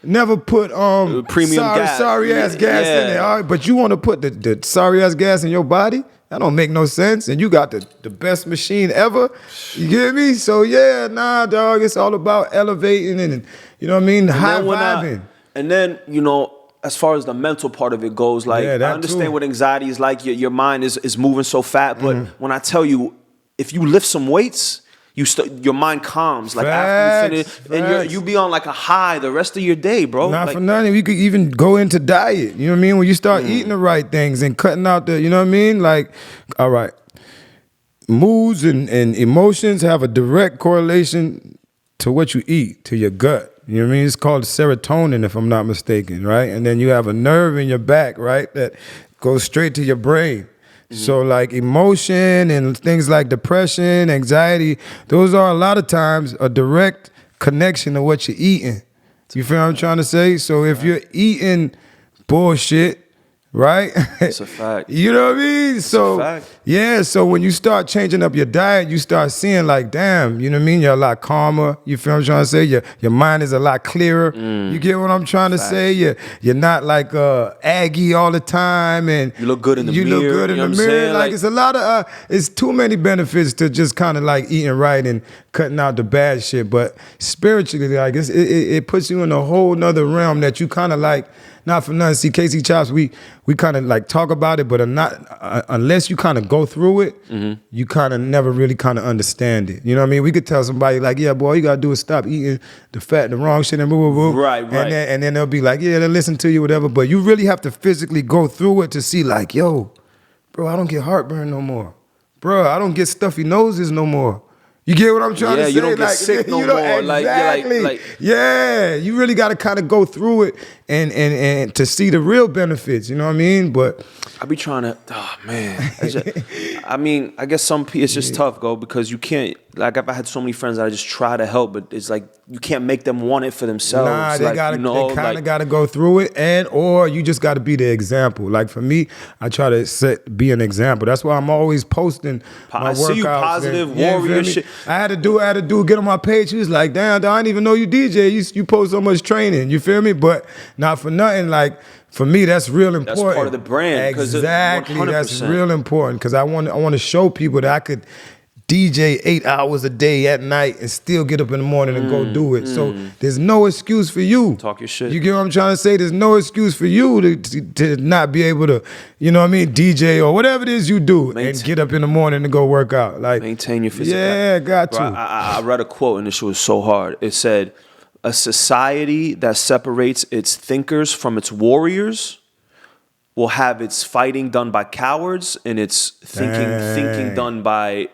premium sorry ass gas in there, all right? But you want to put the sorry ass gas in your body? That don't make no sense. And you got the best machine ever. You get me? So yeah, nah, dog. It's all about elevating and you know what I mean, high vibing. And then you know, as far as the mental part of it goes, like I understand what anxiety is like. Your mind is moving so fat, but when I tell you, if you lift some weights, your mind calms. Like after you finish, and you be on like a high the rest of your day, bro. Not for nothing. You could even go into diet. You know what I mean? When you start eating the right things and cutting out the, you know what I mean? Like, all right, moods and emotions have a direct correlation to what you eat, to your gut. You know what I mean? It's called serotonin, if I'm not mistaken, right? And then you have a nerve in your back, right, that goes straight to your brain. So like emotion and things like depression, anxiety, those are a lot of times a direct connection to what you're eating. You feel what I'm trying to say? So if you're eating bullshit, right? It's a fact. You know what I mean? So yeah, so when you start changing up your diet, you start seeing like, damn, you know what I mean? You're a lot calmer. You feel what I'm trying to say? Your mind is a lot clearer. You get what I'm trying to say? You're not like aggy all the time, and you look good in the mirror. You look good in the mirror. Like it's a lot of it's too many benefits to just kind of like eating right and cutting out the bad shit. But spiritually, like it puts you in a whole nother realm that you kind of like. Not for nothing. See, CHOPZ, we kind of like talk about it, but unless you kind of go through it, you kind of never really kind of understand it. You know what I mean? We could tell somebody like, yeah, boy, all you gotta do is stop eating the fat and the wrong shit and blah. Right. And then they'll be like, yeah, they'll listen to you, whatever. But you really have to physically go through it to see like, yo, bro, I don't get heartburn no more. Bro, I don't get stuffy noses no more. You get what I'm trying to say? Yeah, you don't get sick no more. Exactly. Yeah, you really got to kind of go through it and to see the real benefits. You know what I mean? But I be trying to. Oh man, I mean, I guess it's just tough, because you can't. Like I've had so many friends that I just try to help, but it's like you can't make them want it for themselves. Nah, they like, gotta. They kind of got to go through it, or you just got to be the example. Like for me, I try to be an example. That's why I'm always posting my workouts. I see you positive warrior shit. I had a dude get on my page. He was like, "Damn, I didn't even know you DJ. You post so much training. You feel me?" But not for nothing. Like for me, that's real important. That's part of the brand. Exactly, that's real important because I want to show people that I could DJ 8 hours a day at night and still get up in the morning and go do it. So there's no excuse for you. Talk your shit. You get what I'm trying to say? There's no excuse for you to not be able to, you know what I mean, DJ or whatever it is you do and get up in the morning and go work out. Like maintain your physical. Yeah, got to. Bro, I read a quote and this was so hard. It said, "A society that separates its thinkers from its warriors will have its fighting done by cowards and its thinking done by."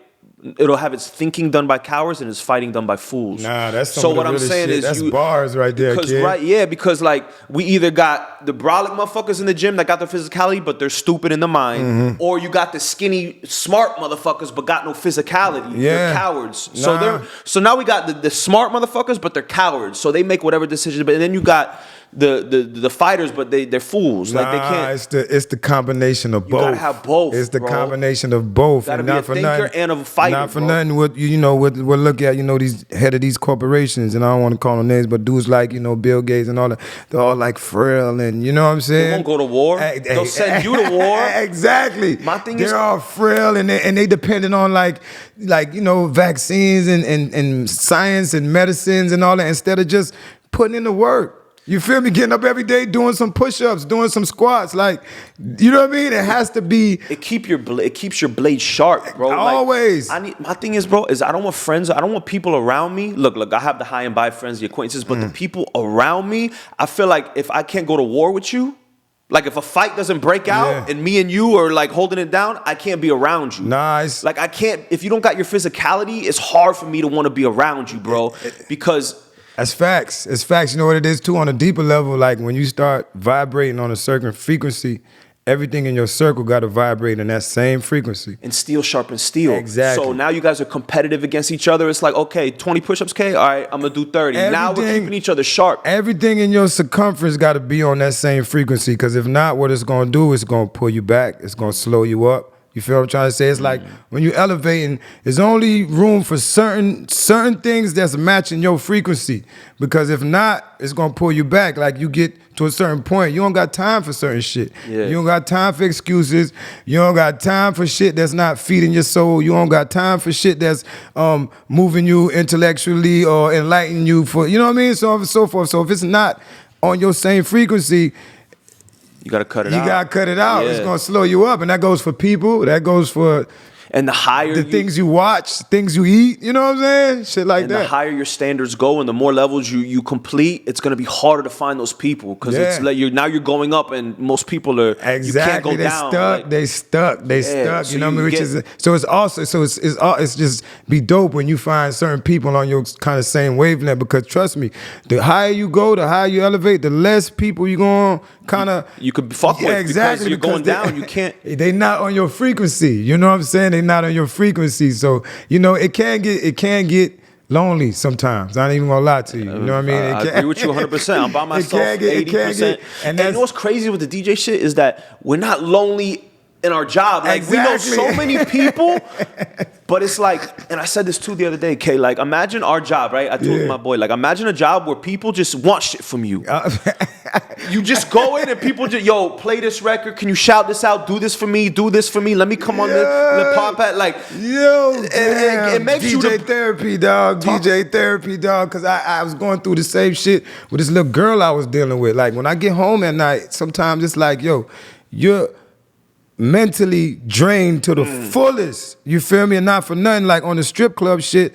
It'll have its thinking done by cowards and its fighting done by fools. Nah, that's so what I'm saying shit. is that's bars right there, kid. Because like we either got the brolic motherfuckers in the gym that got their physicality but they're stupid in the mind, or you got the skinny smart motherfuckers but got no physicality. They're cowards. Nah. So now we got the smart motherfuckers but they're cowards. So they make whatever decision. But then you got the fighters, but they're fools. Like they can't. It's the combination of both. You gotta have both. It's the combination of both. Gotta be a thinker and a fighter. Not for nothing. What we'll look at, these head of these corporations, and I don't want to call them names, but dudes like Bill Gates and all that. They're all like frail, and you know what I'm saying. They won't go to war. They'll send you to war. Exactly. My thing they're all frail, and they dependent on like vaccines and science and medicines and all that instead of just putting in the work. You feel me? Getting up every day, doing some push-ups, doing some squats, like, you know what I mean? It has to be. It keeps your blade sharp, bro. Always. My thing is, bro, I don't want friends. I don't want people around me. Look. I have the high and by friends, the acquaintances, but the people around me, I feel like if I can't go to war with you, like if a fight doesn't break out and me and you are like holding it down, I can't be around you. Nice. Like I can't. If you don't got your physicality, it's hard for me to want to be around you, bro, because. That's facts. It's facts. You know what it is too on a deeper level. Like when you start vibrating on a certain frequency, everything in your circle got to vibrate in that same frequency. And steel sharpens steel. Exactly. So now you guys are competitive against each other. It's like, okay, 20 push-ups, K? All right, I'm going to do 30. Now we're keeping each other sharp. Everything in your circumference got to be on that same frequency because if not, what it's going to do is going to pull you back. It's going to slow you up. You feel what I'm trying to say? It's like when you're elevating, there's only room for certain things that's matching your frequency. Because if not, it's gonna pull you back. Like you get to a certain point, you don't got time for certain shit. Yeah. You don't got time for excuses. You don't got time for shit that's not feeding your soul. You don't got time for shit that's moving you intellectually or enlightening you for, you know what I mean? So on and so forth. So if it's not on your same frequency, you gotta cut it out. You gotta cut it out. Yeah. It's gonna slow you up, and that goes for people. That goes for and the higher things you watch, things you eat. You know what I'm saying? Shit like that. And the higher your standards go, and the more levels you complete, it's gonna be harder to find those people because it's like you're going up, and most people are exactly. You can't go down. Stuck. They stuck. You know what I mean? It's just be dope when you find certain people on your kind of same wavelength. Because trust me, the higher you go, the higher you elevate, the less people you gonna kind of you could fuck with exactly because you're going down. You can't. They not on your frequency. You know what I'm saying? They not on your frequency. So it can get lonely sometimes. I ain't even gonna lie to you. You know what I mean? I agree with you 100%. I'm by myself 80%. And you know what's crazy with the DJ shit is that we're not lonely in our job. Like, we know so many people, but it's like, and I said this too the other day, K, like, imagine our job, right? I told my boy, like, imagine a job where people just want shit from you. You just go in and people just, yo, play this record. Can you shout this out? Do this for me. Do this for me. Let me come on the pop at, like, yo, it makes you DJ therapy, dog. DJ therapy, dog. Because I was going through the same shit with this little girl I was dealing with. Like, when I get home at night, sometimes it's like, yo, you're mentally drained to the fullest. You feel me? And not for nothing, like on the strip club shit,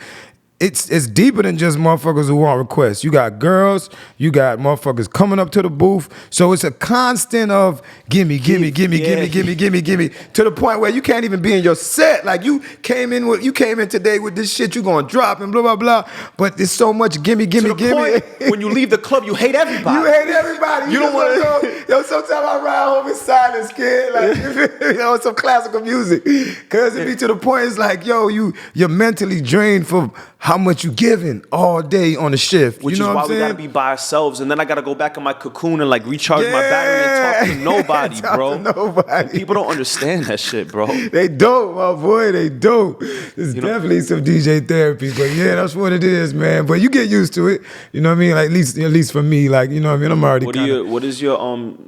it's deeper than just motherfuckers who want requests. You got girls, you got motherfuckers coming up to the booth. So it's a constant of gimme, to the point where you can't even be in your set. Like you came in today with this shit you gonna drop and blah blah blah. But there's so much gimme. When you leave the club, you hate everybody. You don't want to go. Yo, sometimes I ride home in silence, kid. Like you know, some classical music. Cause it be to the point it's like, yo, you're mentally drained for how much you giving all day on the shift. Which you know is why we gotta be by ourselves, and then I gotta go back in my cocoon and like recharge my battery and talk to nobody, bro. Nobody. People don't understand that shit, bro. They don't, my boy. They don't. There's definitely some DJ therapy, but yeah, that's what it is, man. But you get used to it. You know what I mean? Like at least for me, like, you know what I mean. I'm already. What is your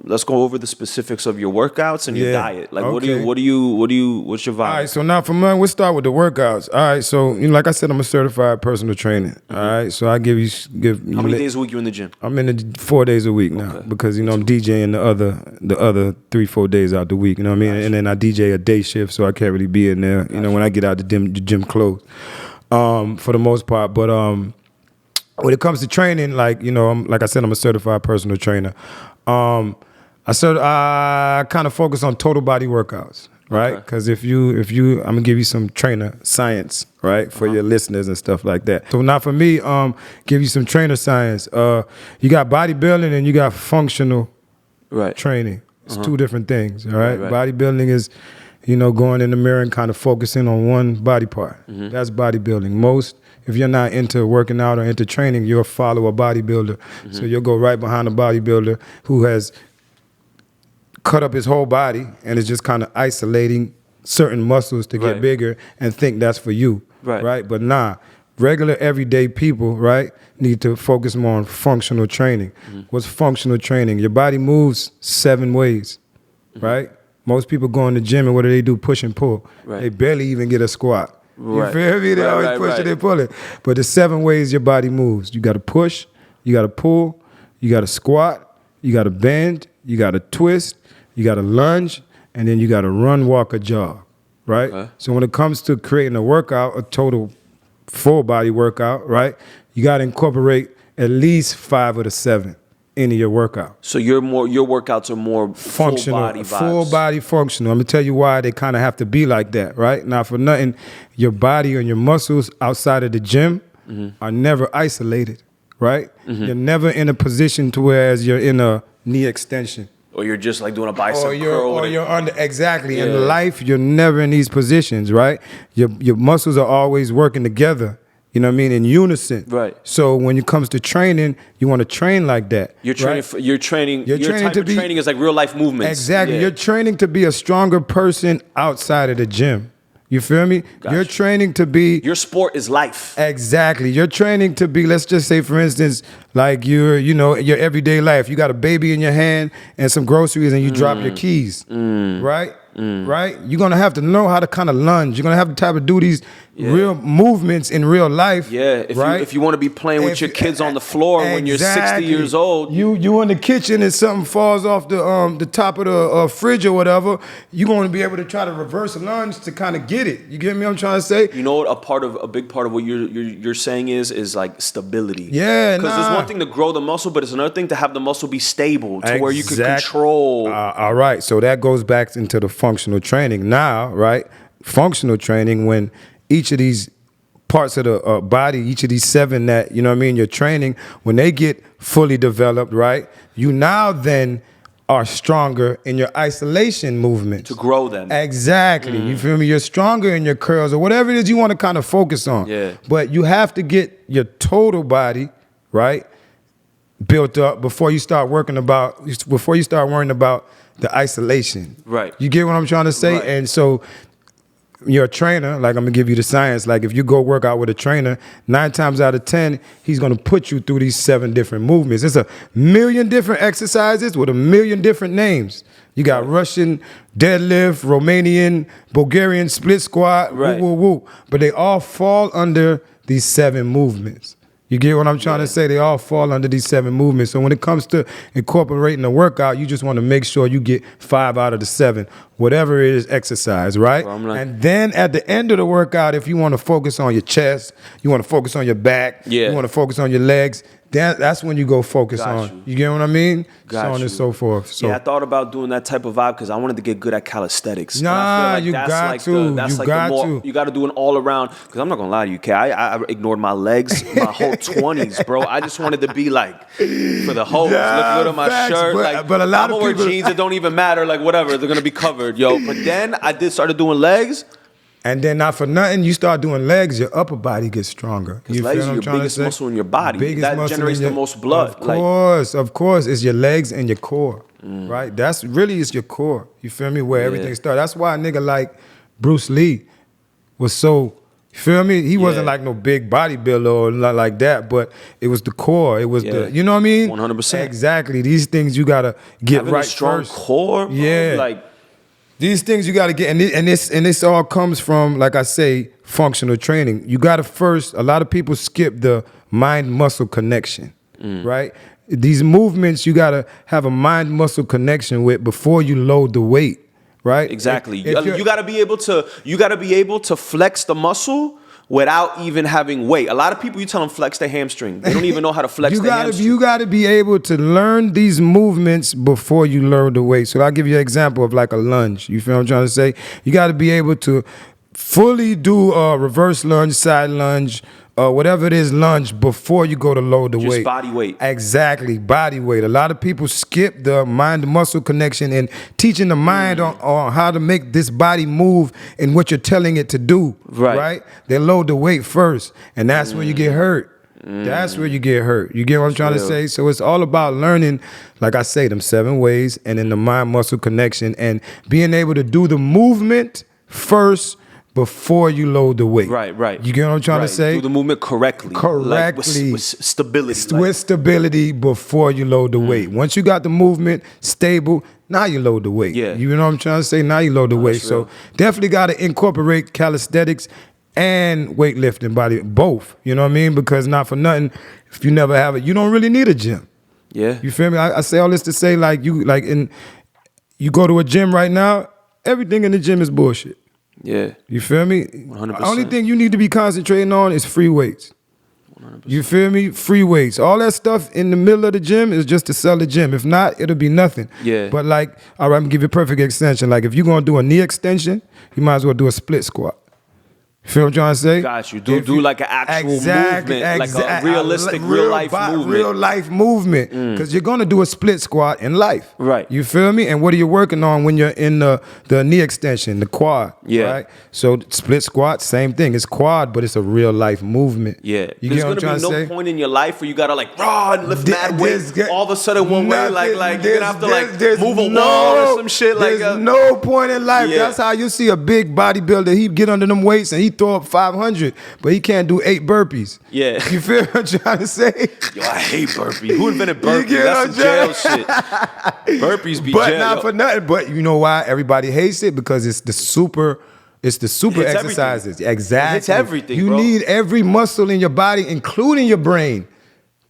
Let's go over the specifics of your workouts and your diet. Like, what's your vibe? All right, so now for mine, we'll start with the workouts. All right, so like I said, I'm a certified personal trainer. All right, so I give you. How many days a week you in the gym? I'm in the 4 days a week now because I'm DJing the other 3-4 days out the week. You know what I mean? And then I DJ a day shift, so I can't really be in there. You know, when I get out the gym closed, for the most part. But when it comes to training, like like I said, I'm a certified personal trainer. I kind of focus on total body workouts. Right, because if you, I'm gonna give you some trainer science, right, for your listeners and stuff like that. So now for me, give you some trainer science. You got bodybuilding and you got functional training. It's two different things. All right, bodybuilding is, going in the mirror and kind of focusing on one body part. That's bodybuilding. If you're not into working out or into training, you'll follow a bodybuilder. So you'll go right behind a bodybuilder who has cut up his whole body and is just kind of isolating certain muscles to get bigger and think that's for you, right? But nah, regular everyday people, right, need to focus more on functional training. What's functional training? Your body moves 7 ways, right? Most people go in the gym and what do? Push and pull. They barely even get a squat. You feel me? They always pushing and pulling. But there's 7 ways your body moves. You got to push, you got to pull, you got to squat, you got to bend, you got to twist, you got to lunge, and then you got to run, walk, or jog, right? So when it comes to creating a workout, a total full body workout, right, you got to incorporate at least 5 of the 7 into your workout. So your workouts are more functional, full body vibes. Full body functional. I'm gonna tell you why they kind of have to be like that, right? Now, for nothing, your body and your muscles outside of the gym are never isolated, right? You're never in a position to whereas you're in a knee extension. Or you're just like doing a bicep curl. Or you're under, exactly. Yeah. In life, you're never in these positions, right? Your muscles are always working together, you know what I mean, in unison. Right. So when it comes to training, you want to train like that. Your training is like real life movements. Exactly. Yeah. You're training to be a stronger person outside of the gym. You feel me? Gotcha. You're training to be... Your sport is life. Exactly. You're training to be, let's just say, for instance, like your everyday life. You got a baby in your hand and some groceries and you drop your keys, right? Right? You're going to have to know how to kind of lunge. You're going to have to do these real movements in real life. Yeah, if you want to be playing with your kids on the floor when you're 60 years old. You in the kitchen and something falls off the top of the fridge or whatever, you're going to be able to try to reverse lunge to kind of get it. You get me what I'm trying to say? You know what a big part of what you're saying is like stability. Yeah, because there's one thing to grow the muscle, but it's another thing to have the muscle be stable to where you can control. All right, so that goes back into the functional training. Now, right, functional training, when each of these parts of the body, each of these 7 that, you know what I mean, you're training, when they get fully developed, right, you now then are stronger in your isolation movements. To grow them. Exactly. You feel me? You're stronger in your curls or whatever it is you want to kind of focus on. Yeah. But you have to get your total body, right, built up before you start worrying about the isolation. Right. You get what I'm trying to say? Right. And so you're a trainer, like I'm gonna give you the science. Like if you go work out with a trainer, 9 times out of 10, he's gonna put you through these 7 different movements. It's 1,000,000 different exercises with 1,000,000 different names. You got Russian deadlift, Romanian, Bulgarian split squat, right. woo, woo, woo. But they all fall under these 7 movements. You get what I'm trying to say? They all fall under these 7 movements. So when it comes to incorporating a workout, you just want to make sure you get 5 out of the 7, whatever it is, exercise, right? And then at the end of the workout, if you want to focus on your chest, you want to focus on your back, you want to focus on your legs, that's when you go focus on. You get what I mean? So on and so forth. So yeah, I thought about doing that type of vibe because I wanted to get good at calisthenics. Nah, you got to. You got to do an all around. Because I'm not gonna lie to you, K. I ignored my legs my whole 20s, bro. I just wanted to be like for the hoes. Look good on my shirt. But a lot of people wear jeans that don't even matter. Like whatever, they're gonna be covered, yo. But then I started doing legs. And then not for nothing, you start doing legs, your upper body gets stronger. Because legs are your biggest muscle in your body. That generates the most blood. Of course, it's your legs and your core, right? That's really it's your core. You feel me? Where everything starts. That's why a nigga like Bruce Lee was so, you feel me? He wasn't like no big bodybuilder or not like that, but it was the core. It was the, you know what I mean? 100%. Exactly. These things you gotta get Having right a strong first. core, bro, like. These things you got to get, and this all comes from, like I say, functional training. You got to first, a lot of people skip the mind-muscle connection, right? These movements you got to have a mind-muscle connection with before you load the weight, right? Exactly. You got to be able to flex the muscle without even having weight. A lot of people, you tell them flex their hamstring. They don't even know how to flex their hamstring. You got to be able to learn these movements before you learn the weight. So I'll give you an example of like a lunge. You feel what I'm trying to say? You got to be able to fully do a reverse lunge, side lunge, whatever it is, lunge before you go to load the weight. Just body weight. Exactly, body weight. A lot of people skip the mind-muscle connection and teaching the mind on how to make this body move and what you're telling it to do. Right? They load the weight first, and that's where you get hurt. That's where you get hurt. You get what I'm trying to say? So it's all about learning, like I say, them 7 ways, and then the mind-muscle connection, and being able to do the movement first before you load the weight. Right. You get what I'm trying to say? Do the movement correctly. Like with stability. With stability before you load the weight. Once you got the movement stable, now you load the weight. Yeah. You know what I'm trying to say? Now you load the weight. So definitely got to incorporate calisthenics and weightlifting, both. You know what I mean? Because not for nothing, if you never have it, you don't really need a gym. Yeah. You feel me? I say all this to say, you go to a gym right now, everything in the gym is bullshit. Yeah. You feel me? 100%. The only thing you need to be concentrating on is free weights. 100%. You feel me? Free weights. All that stuff in the middle of the gym is just to sell the gym. If not, it'll be nothing. Yeah. But all right, I'm going to give you a perfect extension. Like if you're going to do a knee extension, you might as well do a split squat. You feel what I'm trying to say? Got you. Do like an actual movement, like a realistic, real life movement. Because you're going to do a split squat in life. Right. You feel me? And what are you working on when you're in the knee extension, the quad? Yeah. Right? So split squat, same thing. It's quad, but it's a real life movement. Yeah. You There's going to be no point in your life where you got to raw and lift mad weight. All of a sudden one way, like you're going to have to move a wall or some shit. There's no point in life. Yeah. That's how you see a big bodybuilder. He get under them weights and he throw up 500, but he can't do 8 burpees. Yeah. You feel what I'm trying to say? Yo, I hate burpees. Who invented burpees? That's some jail shit. Burpees be jail. But not for nothing. But you know why everybody hates it? Because it's the super exercises. Everything. Exactly. It's everything, You need every muscle in your body, including your brain,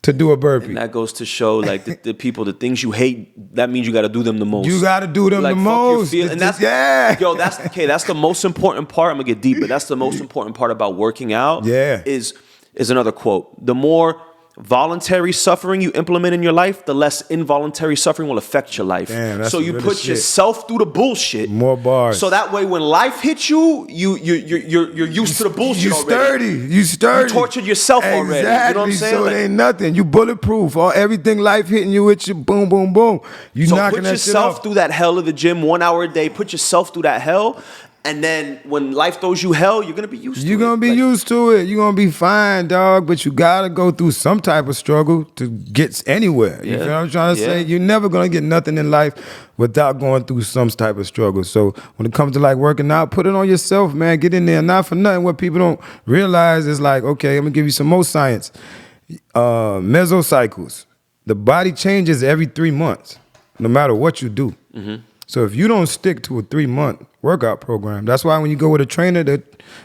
to do a burpee. And that goes to show the people, the things you hate, that means you got to do them the most. You got to do them the most. And that's that's the most important part. I'm going to get deep, but that's the most important part about working out. Yeah. Is another quote. The more voluntary suffering you implement in your life, the less involuntary suffering will affect your life. Damn, so you put yourself through the bullshit. More bars. So that way, when life hits you, you're used to the bullshit already. You sturdy. You tortured yourself already. You know what I'm saying? So it ain't nothing. You bulletproof. Everything life hitting you with you, boom, boom, boom. You knocking that shit off. Put yourself through that hell of the gym 1 hour a day. Put yourself through that hell. And then when life throws you hell, you're going to be used to it. You're going to be used to it. You're going to be fine, dog. But you got to go through some type of struggle to get anywhere. You feel what I'm trying to say? You're never going to get nothing in life without going through some type of struggle. So when it comes to like working out, put it on yourself, man. Get in there. Not for nothing. What people don't realize is like, okay, I'm going to give you some more science. Mesocycles. The body changes every 3 months, no matter what you do. Mm-hmm. So if you don't stick to a 3-month workout program, that's why when you go with a trainer,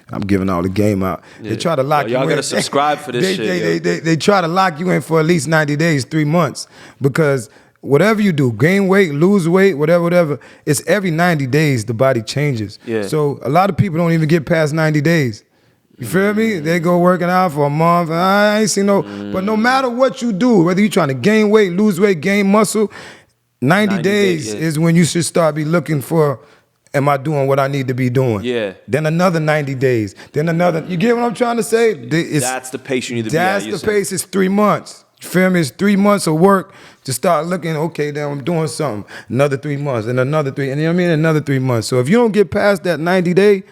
I'm giving all the game out. Yeah. They try to lock you in. Y'all gotta subscribe for this shit. They try to lock you in for at least 90 days, 3 months, because whatever you do, gain weight, lose weight, whatever, it's every 90 days the body changes. Yeah. So a lot of people don't even get past 90 days. You feel me? They go working out for a month. I ain't seen no. But no matter what you do, whether you're trying to gain weight, lose weight, gain muscle, 90 days is when you should start be looking for, am I doing what I need to be doing? Yeah. Then another 90 days. Then another. You get what I'm trying to say? That's the pace you need to be at. That's the pace. It's 3 months. You feel me? It's 3 months of work to start looking, okay, then I'm doing something. Another 3 months and another 3, and you know what I mean? Another 3 months. So if you don't get past that 90 day,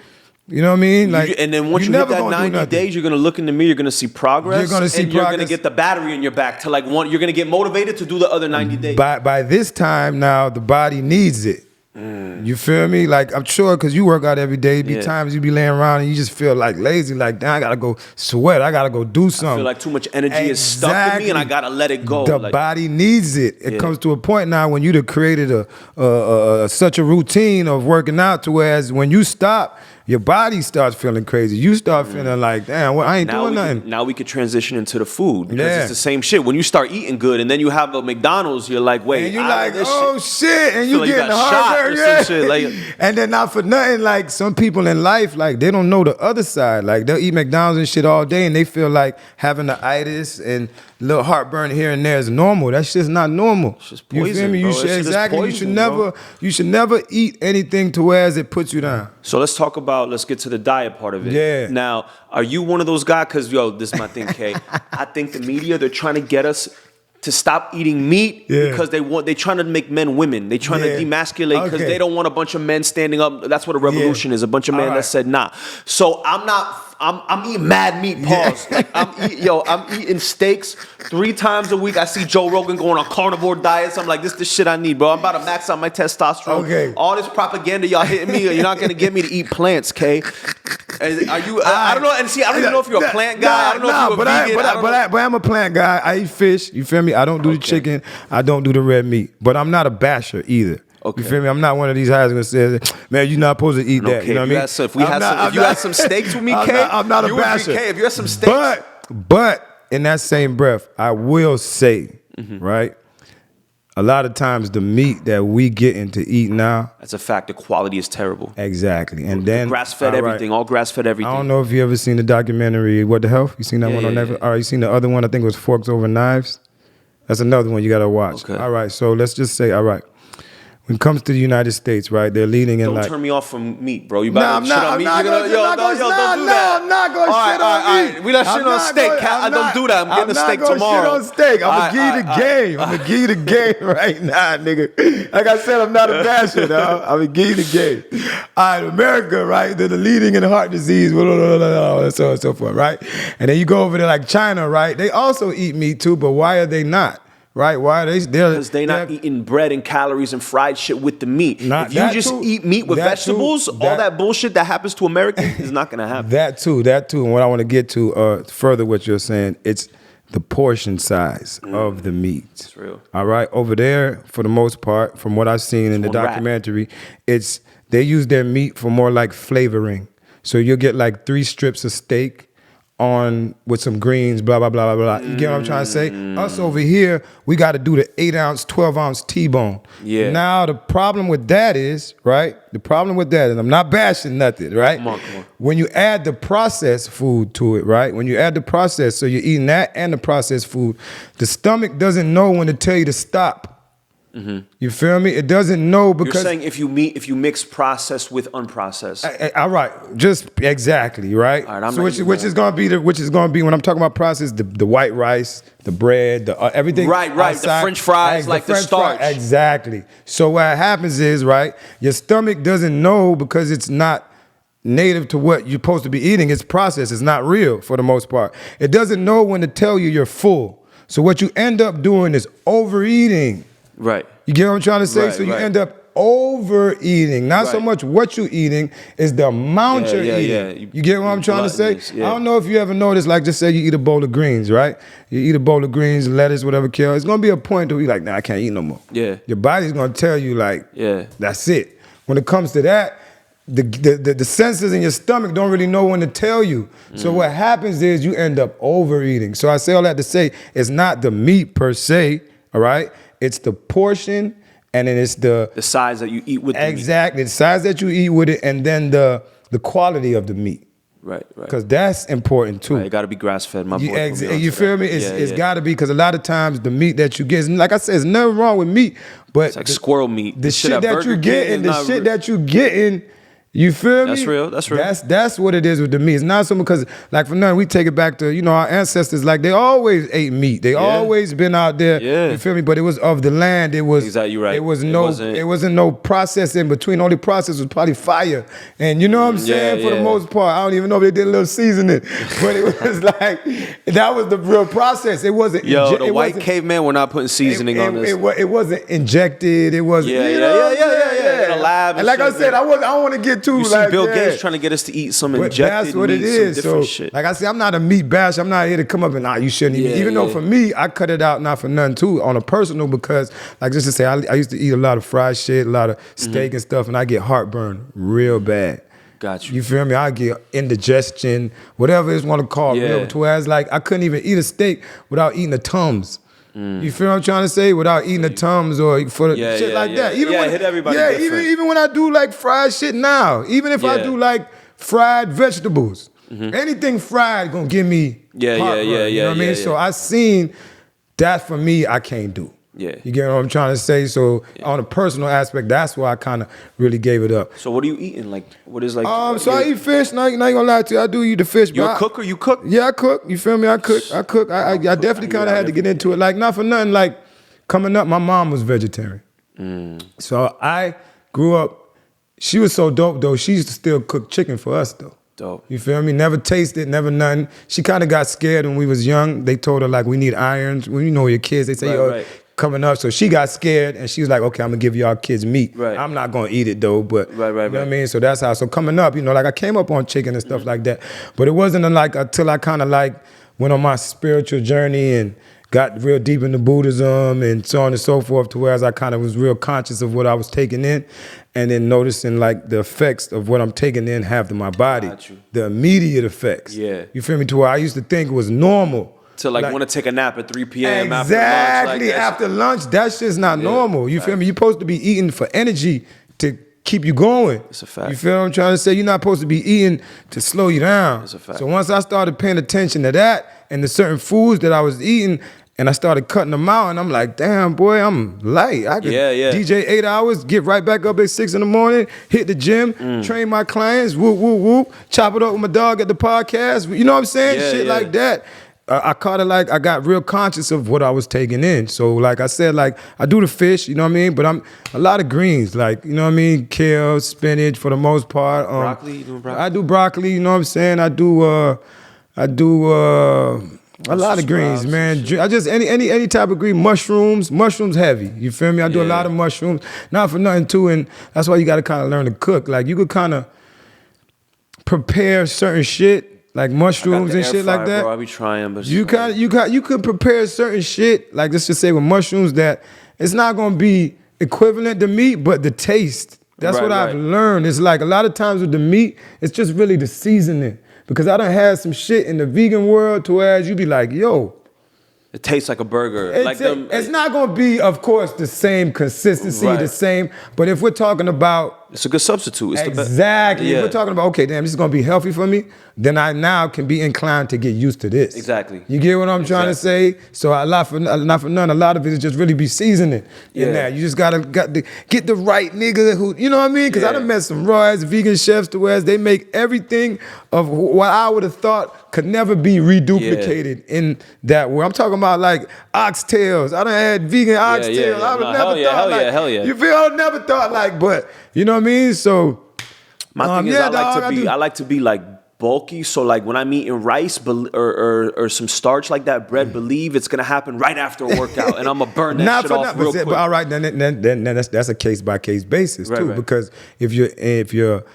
you know what I mean? Like, and then once you hit that 90 days, you're gonna look in the mirror, you're gonna see progress. You're gonna see progress. You're gonna get the battery in your back to like you're gonna get motivated to do the other 90 days. By this time now, the body needs it. You feel me? Like, I'm sure because you work out every day, be times you be laying around and you just feel like lazy, like, damn, I gotta go sweat, I gotta go do something. I feel like too much energy is stuck in me and I gotta let it go. The body needs it. It comes to a point now when you've created such a routine of working out to whereas when you stop, your body starts feeling crazy. You start feeling like, damn, well, I ain't doing nothing. Now we could transition into the food because it's the same shit. When you start eating good and then you have a McDonald's, you're like, wait, and you're like, oh shit, and you getting the heartburn, some shit. Like, and then not for nothing, like some people in life, like they don't know the other side. Like they'll eat McDonald's and shit all day, and they feel like having the itis and little heartburn here and there is normal. That shit's not normal. It's just poison, you feel me? Bro. You should never eat anything to where it puts you down. So let's get to the diet part of it. Yeah. Now, are you one of those guys? Because this is my thing, K. I think the media, they're trying to get us to stop eating meat because they're trying to make men women. They're trying to demasculate because they don't want a bunch of men standing up. That's what a revolution is. A bunch of men that said nah. So I'm eating mad meat, pause. Like I'm eating steaks 3 times a week. I see Joe Rogan going on carnivore diets. I'm like, this is the shit I need, bro. I'm about to max out my testosterone. Okay. All this propaganda y'all hitting me, you're not gonna get me to eat plants, K. Are you? I don't know. And see, I don't even know if you're a plant guy. I don't know if you're a vegan. But I'm a plant guy. I eat fish. You feel me? I don't do the chicken. I don't do the red meat. But I'm not a basher either. Okay. You feel me? I'm not one of these guys gonna say, man, you're not supposed to eat that. You know what I mean? If you had some steaks with me, K, I'm not a basher. If you had some steaks. But in that same breath, I will say, right? A lot of times the meat that we get into eat now. That's a fact. The quality is terrible. Exactly. And then grass-fed everything. All grass-fed everything. I don't know if you ever seen the documentary, What the Health? You seen that one on Netflix? All right, you seen the other one? I think it was Forks Over Knives. That's another one you got to watch. Okay. All right, so let's just say, all right. When it comes to the United States, right, they're leading in Don't turn me off from meat, bro. You about to shit on meat? Don't do that. I'm not going to shit on meat. We let shit on steak. Don't do that. I'm getting a steak tomorrow. I'm not going to shit on steak. I'm going to give you the game. I'm going to give you the game right now, nigga. Like I said, I'm not a basher, dog. I'm going to give you the game. All right, America, right, they're the leading in heart disease, so on and so forth, right? And then you go over there like China, right? They also eat meat too, but why are they not? Right? Why are they? Because they're not eating bread and calories and fried shit with the meat. If you just eat meat with vegetables, all that bullshit that happens to Americans is not going to happen. That too. And what I want to get to further what you're saying, it's the portion size of the meat. It's real. All right? Over there, for the most part, from what I've seen in the documentary, they use their meat for more like flavoring. So you'll get like 3 strips of steak, with some greens, blah, blah, blah, blah, blah. You get what I'm trying to say? Us over here, we got to do the 8-ounce, 12-ounce T-bone. Yeah. Now, the problem with that is, right? The problem with that, and I'm not bashing nothing, right? Come on. When you add the processed food to it, right? When you add the processed, so you're eating that and the processed food, the stomach doesn't know when to tell you to stop. You feel me? It doesn't know because you're saying if you mix processed with unprocessed. All right, just exactly right. All right, so which is gonna be when I'm talking about processed, the white rice, the bread, the everything. Right. Outside, the French fries, like the starch. Exactly. So what happens is, right, your stomach doesn't know because it's not native to what you're supposed to be eating. It's processed. It's not real for the most part. It doesn't know when to tell you you're full. So what you end up doing is overeating. Right. You get what I'm trying to say? Right, so you end up overeating. Not so much what you're eating, is the amount you're eating. Yeah. You get what I'm trying to say? Yeah. I don't know if you ever noticed, like just say you eat a bowl of greens, right? You eat a bowl of greens, lettuce, whatever, kale. It's going to be a point where you're like, nah, I can't eat no more. Yeah. Your body's going to tell you like, yeah, that's it. When it comes to that, the senses in your stomach don't really know when to tell you. So what happens is you end up overeating. So I say all that to say it's not the meat per se, all right? It's the portion, and then it's the size that you eat with the meat. Exactly, the size that you eat with it, and then the quality of the meat. Right. Because that's important too. Right, it got to be grass fed. My boy. You feel me? It's got to be, because a lot of times the meat that you get, like I said, there's nothing wrong with meat, but it's like squirrel meat. The shit that you getting, you feel me? That's real. That's what it is with the meat. It's not so because, like, for nothing, we take it back to, our ancestors, like, they always ate meat. They always been out there. Yeah. You feel me? But it was of the land. It was exactly right. It wasn't no process in between. Only process was probably fire. And you know what I'm saying? For the most part, I don't even know if they did a little seasoning, but it was like that was the real process. It wasn't. The white caveman, we're not putting seasoning on this. It wasn't injected. It wasn't. In a lab. And like I said, I don't want to get too. You see Bill Gates trying to get us to eat some injected that's what meat, it is. some different So, shit. like I said, I'm not a meat bash. I'm not here to come up and you shouldn't eat. Even though for me, I cut it out not for nothing too on a personal, because like just to say, I used to eat a lot of fried shit, a lot of steak and stuff, and I get heartburn real bad. Got you. You feel me? I get indigestion, whatever it's want to call it. Whereas like I couldn't even eat a steak without eating the Tums. You feel what I'm trying to say? Without eating the Tums or for shit like that. Even when, hit everybody different. even when I do like fried shit now, even if I do like fried vegetables, anything fried gonna give me heartburn, you know what I mean? So I seen that for me, I can't do. Yeah. You get what I'm trying to say? So on a personal aspect, that's why I kind of really gave it up. So what are you eating? Like, what is like? So I eat fish. Not gonna lie to you, I do eat the fish. You're a cooker? You cook? Yeah, I cook. You feel me? I cook. I definitely kind of had to get into it. Like, not for nothing. Like, coming up, my mom was vegetarian. So I grew up. She was so dope though. She used to still cook chicken for us though. Dope. You feel me? Never tasted, never nothing. She kind of got scared when we was young. They told her like, we need irons. When your kids, they say, coming up. So she got scared and she was like, okay, I'm gonna give y'all kids meat. Right. I'm not gonna eat it though, but you know what I mean? So that's how, so coming up, like I came up on chicken and stuff like that. But it wasn't like until I kind of like went on my spiritual journey and got real deep into Buddhism and so on and so forth, to whereas I kind of was real conscious of what I was taking in, and then noticing like the effects of what I'm taking in have to my body. The immediate effects. Yeah. You feel me? To where I used to think it was normal. To like want to take a nap at 3 p.m. Exactly. After lunch, that's just not normal. You feel me? You're supposed to be eating for energy to keep you going. It's a fact. You feel what I'm trying to say? You're not supposed to be eating to slow you down. It's a fact. So once I started paying attention to that and the certain foods that I was eating, and I started cutting them out, and I'm like, damn, boy, I'm light. I could DJ 8 hours, get right back up at 6 in the morning, hit the gym, train my clients, whoop, whoop, whoop, chop it up with my dog at the podcast. You know what I'm saying? Shit like that. I caught it like I got real conscious of what I was taking in. So like I said, like I do the fish, you know what I mean? But I'm a lot of greens, like, you know what I mean? Kale, spinach for the most part. Broccoli? You doing broccoli? I do broccoli, you know what I'm saying? I do a lot of greens, man. I just any type of green. Mushrooms heavy. You feel me? I do a lot of mushrooms. Not for nothing too, and that's why you gotta kinda learn to cook. Like you could kinda prepare certain shit. Like mushrooms and shit like that. Bro, I be trying, but you could prepare certain shit, like let's just say with mushrooms, that it's not gonna be equivalent to meat, but the taste. That's what I've learned. It's like a lot of times with the meat, it's just really the seasoning. Because I done had some shit in the vegan world to where you be like, yo, it tastes like a burger. It's not going to be, of course, the same consistency, the same. But if we're talking about... It's a good substitute. It's exactly. If we're talking about, okay, damn, this is going to be healthy for me, then I now can be inclined to get used to this. Exactly. You get what I'm trying to say? So not for none, a lot of it is just really be seasoning in that. You just got to get the right nigga who, you know what I mean? Because I done met some raw-ass vegan chefs to where they make everything of what I would have thought could never be reduplicated in that way. I'm talking about like oxtails. I done had vegan oxtails. I would never thought like, hell yeah. You feel? I never thought like, but you know what I mean? So my thing is I like to be like bulky. So like when I'm eating rice or some starch like that, bread, believe it's gonna happen right after a workout, and I'm gonna burn that shit off real quick. But all right, then that's a case by case basis too, because if you're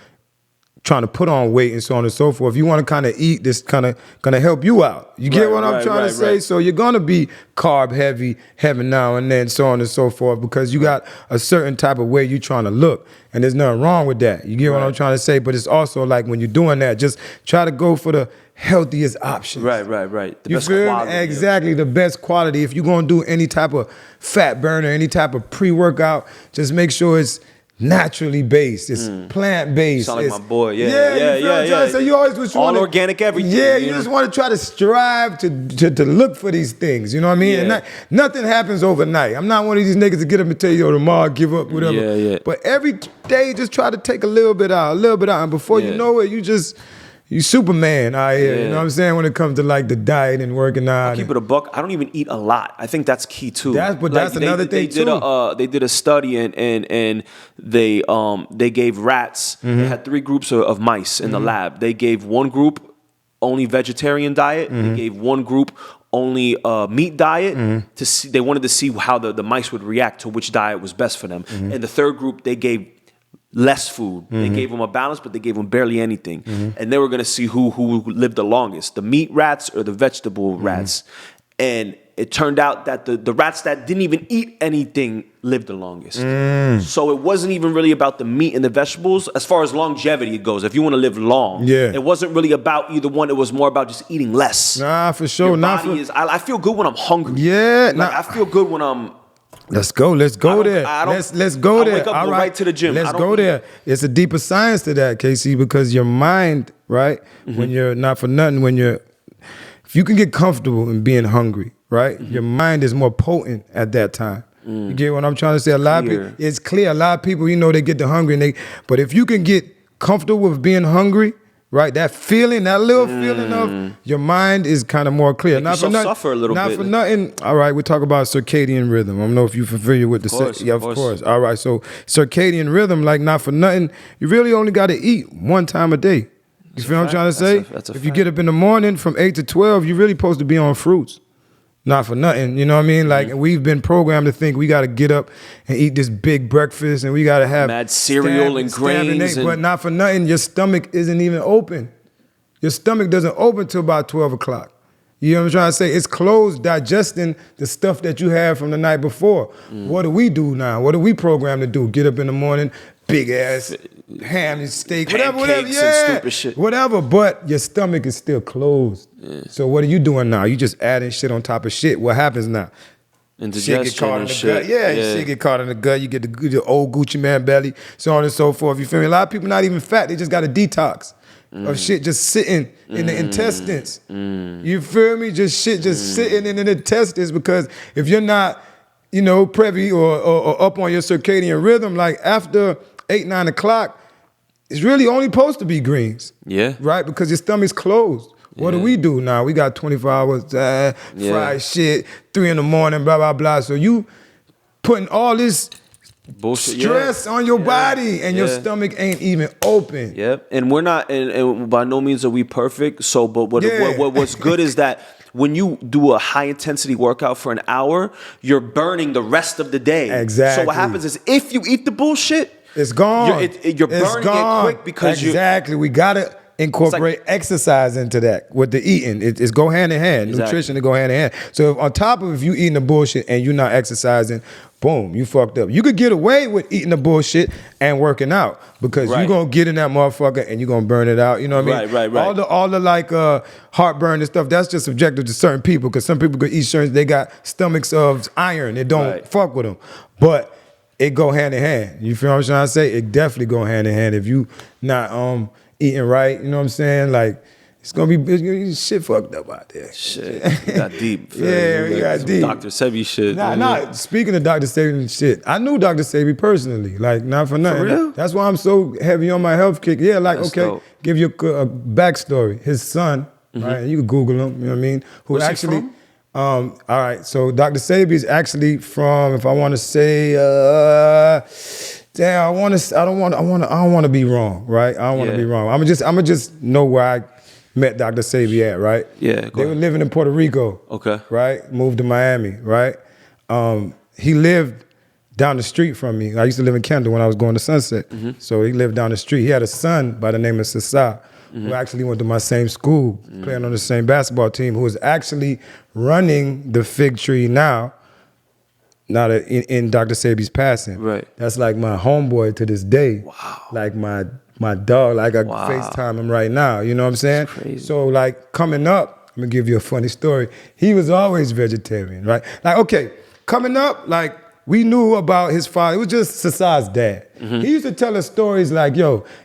trying to put on weight and so on and so forth, you want to kind of eat this kind of gonna help you out. You get what I'm trying to say? So you're gonna be carb heavy now and then, so on and so forth, because you got a certain type of way you're trying to look. And there's nothing wrong with that. You get what I'm trying to say? But it's also like when you're doing that, just try to go for the healthiest options. Right. The best quality. Exactly, the best quality. If you're gonna do any type of fat burner, any type of pre-workout, just make sure it's naturally based. It's plant-based. Sound like my boy. So you always just all organic everything. Yeah, you just want to try to strive to look for these things. You know what I mean? And nothing happens overnight. I'm not one of these niggas to get up and tell you, tomorrow give up, whatever. Yeah. But every day, just try to take a little bit out. And before you know it, you Superman out here, you know what I'm saying, when it comes to like the diet and working out. I'll keep it a buck. I don't even eat a lot. I think that's key too. That's another thing too. They did a study and they gave rats, they had 3 groups of mice in the lab. They gave one group only vegetarian diet. They gave one group only meat diet. They wanted to see how the mice would react to which diet was best for them. And the third group, they gave less food. They gave them a balance, but they gave them barely anything. And they were going to see who lived the longest, the meat rats or the vegetable rats. And it turned out that the rats that didn't even eat anything lived the longest. So it wasn't even really about the meat and the vegetables as far as longevity goes. If you want to live long, it wasn't really about either one. It was more about just eating less. Nah, for sure. I feel good when I'm hungry. Yeah. I feel good when I'm... Let's go there. Let's go there. Wake up, go right to the gym. Let's go there. It's a deeper science to that, KC, because your mind, right? When you're not for nothing, if you can get comfortable in being hungry, right? Your mind is more potent at that time. You get what I'm trying to say? A lot of people, it's clear. A lot of people, they get the hungry, but if you can get comfortable with being hungry, right, that little feeling of your mind is kind of more clear. Not for nothing. Suffer a little bit. Not for nothing. All right, we talk about circadian rhythm. I don't know if you're familiar with the. Of course. All right, so circadian rhythm, like not for nothing, you really only got to eat one time a day. You feel what I'm trying to say? If you get up in the morning from 8 to 12, you're really supposed to be on fruits. Not for nothing, you know what I mean? Like, we've been programmed to think we got to get up and eat this big breakfast and we got to have mad cereal and grains. But not for nothing, your stomach isn't even open. Your stomach doesn't open till about 12 o'clock. You know what I'm trying to say? It's closed digesting the stuff that you had from the night before. What do we do now? What are we programmed to do? Get up in the morning, big ass ham and steak, whatever, and stupid shit. Whatever, but your stomach is still closed. So what are you doing now? You just adding shit on top of shit. What happens now? Indigestion shit get caught in the shit. gut. Shit get caught in the gut. You get the old Gucci man belly, so on and so forth. You feel me? A lot of people not even fat. They just got a detox of shit just sitting in the intestines. You feel me? Just sitting in the intestines, because if you're not, privy or up on your circadian rhythm, like after 8, 9 o'clock, it's really only supposed to be greens. Yeah. Right? Because your stomach's closed. What do we do now? We got 24 hours, fried shit, 3 in the morning, blah, blah, blah. So you putting all this bullshit stress on your body, and your stomach ain't even open. Yep. And we're not, and by no means are we perfect. So, but what's good is that when you do a high intensity workout for an hour, you're burning the rest of the day. Exactly. So what happens is if you eat the bullshit, it's gone. You're burning it quick because we gotta incorporate exercise into that with the eating. It's go hand in hand. Exactly. Nutrition to go hand in hand. So on top of if you eating the bullshit and you're not exercising, boom, you fucked up. You could get away with eating the bullshit and working out because you're gonna get in that motherfucker and you're gonna burn it out. You know what I mean? Right. All the like heartburn and stuff, that's just subjective to certain people because some people could eat certain, they got stomachs of iron. It don't fuck with them. But it go hand in hand. You feel what I'm trying to say? It definitely go hand in hand if you not eating right. You know what I'm saying? Like it's gonna be shit fucked up out there. Shit, you got deep. We got deep. Dr. Sebi shit. Nah. Speaking of Dr. Sebi shit, I knew Dr. Sebi personally. Like not for nothing. For real? That's why I'm so heavy on my health kick. Yeah, like That's okay, dope. give you a backstory. His son, right? You can Google him. You know what I mean? Who Where's actually? he from? All right, so Dr. Sebi is actually from, if I want to say, damn, I don't want to be wrong, right? I don't want to be wrong. I'ma just know where I met Dr. Sebi at, right? Yeah, they were living in Puerto Rico. Okay. Right? Moved to Miami, right? He lived down the street from me. I used to live in Kendall when I was going to Sunset. So he lived down the street. He had a son by the name of Sasa, who actually went to my same school, playing on the same basketball team, who is actually running the Fig Tree now, not in Dr. Sebi's passing. Right. That's like my homeboy to this day. Wow. Like my dog, like I FaceTime him right now, you know what I'm saying? That's crazy. So like coming up, I'm gonna give you a funny story. He was always vegetarian, right? Like, okay, coming up, like we knew about his father. It was just Sasa's dad. He used to tell us stories like,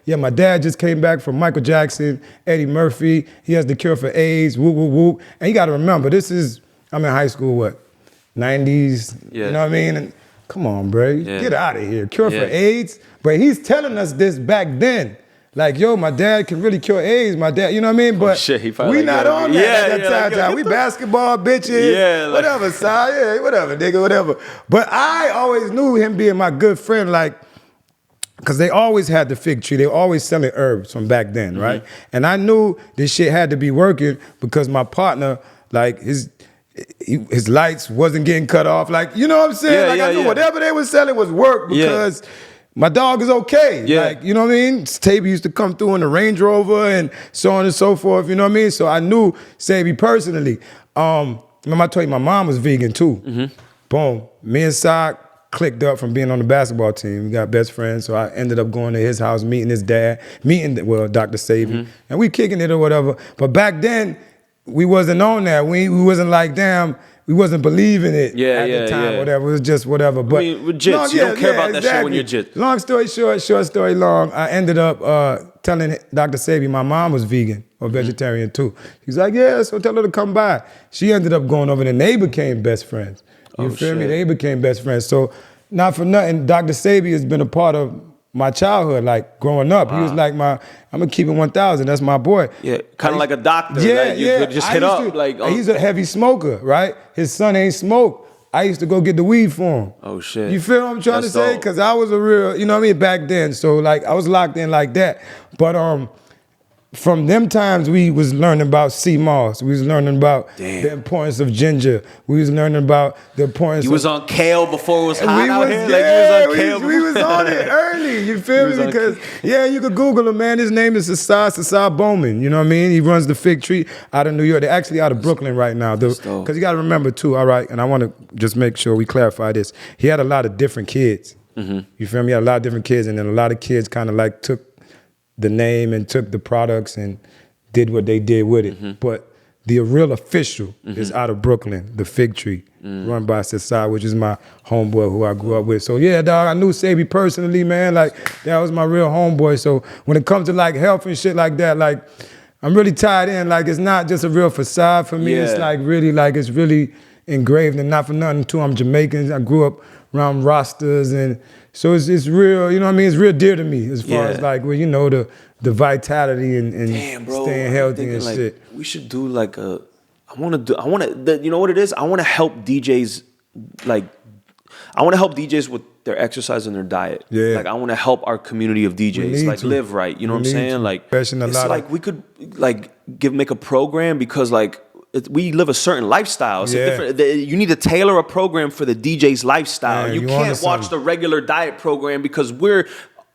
my dad just came back from Michael Jackson, Eddie Murphy. He has the cure for AIDS, whoop, whoop, whoop. And you got to remember, I'm in high school, 90s, you know what I mean? And come on, bro, get out of here. Cure for AIDS? But he's telling us this back then. Like, my dad can really cure AIDS. My dad, you know what I mean? But we not on that at that time. We basketball bitches. Whatever, Si. Yeah, whatever, nigga, whatever. But I always knew him being my good friend, like, because they always had the Fig Tree. They were always selling herbs from back then, right? And I knew this shit had to be working because my partner, like, his lights wasn't getting cut off. Like, you know what I'm saying? I knew whatever they were selling was work because my dog is okay. Like, you know what I mean? Sebi used to come through in the Range Rover and so on and so forth, you know what I mean? So I knew Sebi personally. Remember I told you my mom was vegan too. Boom. Me and Sock clicked up from being on the basketball team. We got best friends, so I ended up going to his house, meeting his dad, Dr. Sebi, and we kicking it or whatever. But back then, we wasn't on that. We wasn't like, damn, we wasn't believing it at the time, whatever. It was just whatever. But I mean, with jits, you don't care about that shit when you're jits. Long story short story long, I ended up telling Dr. Sebi my mom was vegan or vegetarian too. She's like, yeah, so tell her to come by. She ended up going over there and they became best friends. You feel me? They became best friends. So not for nothing, Dr. Sebi has been a part of my childhood, like growing up. He was like I'm gonna keep it 1,000. That's my boy. Yeah, kind of like a doctor. You could just hit up. He's a heavy smoker, right? His son ain't smoke. I used to go get the weed for him. Oh shit. You feel what I'm trying to say? Because I was a real, you know what I mean, back then. So like I was locked in like that. But from them times, we was learning about sea moss. We was learning about the importance of ginger. We was learning about the importance. You was on kale before it was hot out here. We was on it early. You feel me? Because you could Google him, man. His name is Sasa Bowman. You know what I mean? He runs the Fig Tree out of New York. They're actually out of Brooklyn right now. Because you got to remember too. All right, and I want to just make sure we clarify this. He had a lot of different kids. You feel me? He had a lot of different kids, and then a lot of kids kind of like took the name and took the products and did what they did with it. But the real official is out of Brooklyn, the Fig Tree, run by Sasa, which is my homeboy who I grew up with. So yeah, dog, I knew Sebi personally, man. Like, that was my real homeboy. So when it comes to like health and shit like that, like, I'm really tied in. Like, it's not just a real facade for me. It's like really, like, it's really engraved, and not for nothing too. I'm Jamaican. I grew up around Rastas, and so it's real, you know what I mean? It's real dear to me as far as like, well, you know, the vitality and staying healthy and like, shit. We should do like you know what it is? I want to help DJs, like, I want to help DJs with their exercise and their diet. Like, I want to help our community of DJs, like, live right. You know what I'm saying? Like, it's like we could like make a program because like, we live a certain lifestyle. It's a different. You need to tailor a program for the DJ's lifestyle. You can't watch the regular diet program because we're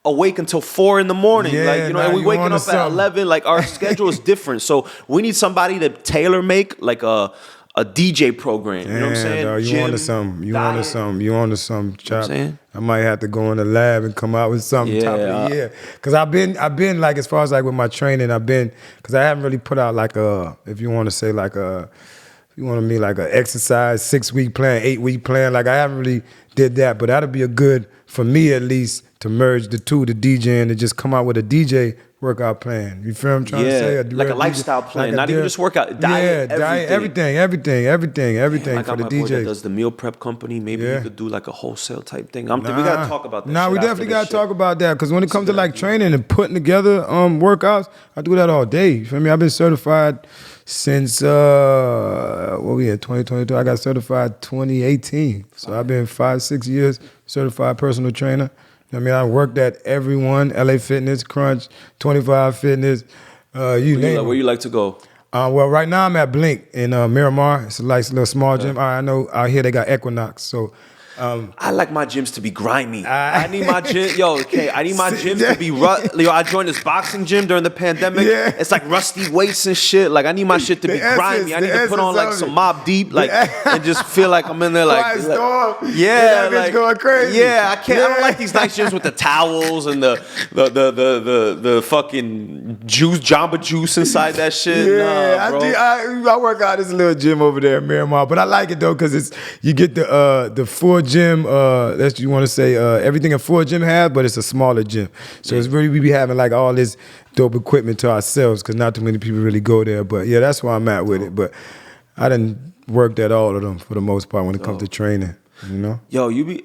awake until 4 a.m. Yeah, like, you know, and we waking up at 11. Like, our schedule is different. So we need somebody to tailor make like a DJ program. You know what I'm saying? Dog, you wanted something. You wanted something. Chop. You know I might have to go in the lab and come out with something top of the year. Cause I've been like, as far as like with my training, cause I haven't really put out like if you want to say like you want me like an exercise 6-week plan, 8-week plan. Like I haven't really did that, but that'll be a good, for me at least, to merge the two, the DJ and to just come out with a DJ workout plan. You feel what I'm trying to say? Like a lifestyle plan, not even just workout. Diet, everything like for the DJ. DJs. Does the meal prep company? Maybe you could do like a wholesale type thing. We gotta talk about that. We definitely gotta talk about that because when it comes to like training and putting together workouts, I do that all day. You feel me? I've been certified since what we had 2022. I got certified 2018. So I've been 5-6 years certified personal trainer. I mean, I worked at everyone, LA Fitness, Crunch, 25 Fitness, you name it. Where you like to go? Well, right now I'm at Blink in Miramar. It's a nice little small gym. I know out here they got Equinox. So I like my gyms to be grimy. I need my gym, I need my gyms to be I joined this boxing gym during the pandemic. Yeah. It's like rusty weights and shit. Like I need my shit to be grimy. I need to put on like some Mob Deep, like and just feel like I'm in there like like going crazy. Yeah, I don't like these nice gyms with the towels and the fucking juice, Jamba Juice inside that shit. Yeah, bro. I work out this little gym over there in Miramar, but I like it though because you get the full gym, that's you want to say everything a full gym has, but it's a smaller gym. So it's really we be having like all this dope equipment to ourselves because not too many people really go there. But yeah, that's where I'm at with it. But I done worked at all of them for the most part when it comes to training. You know? Yo, you be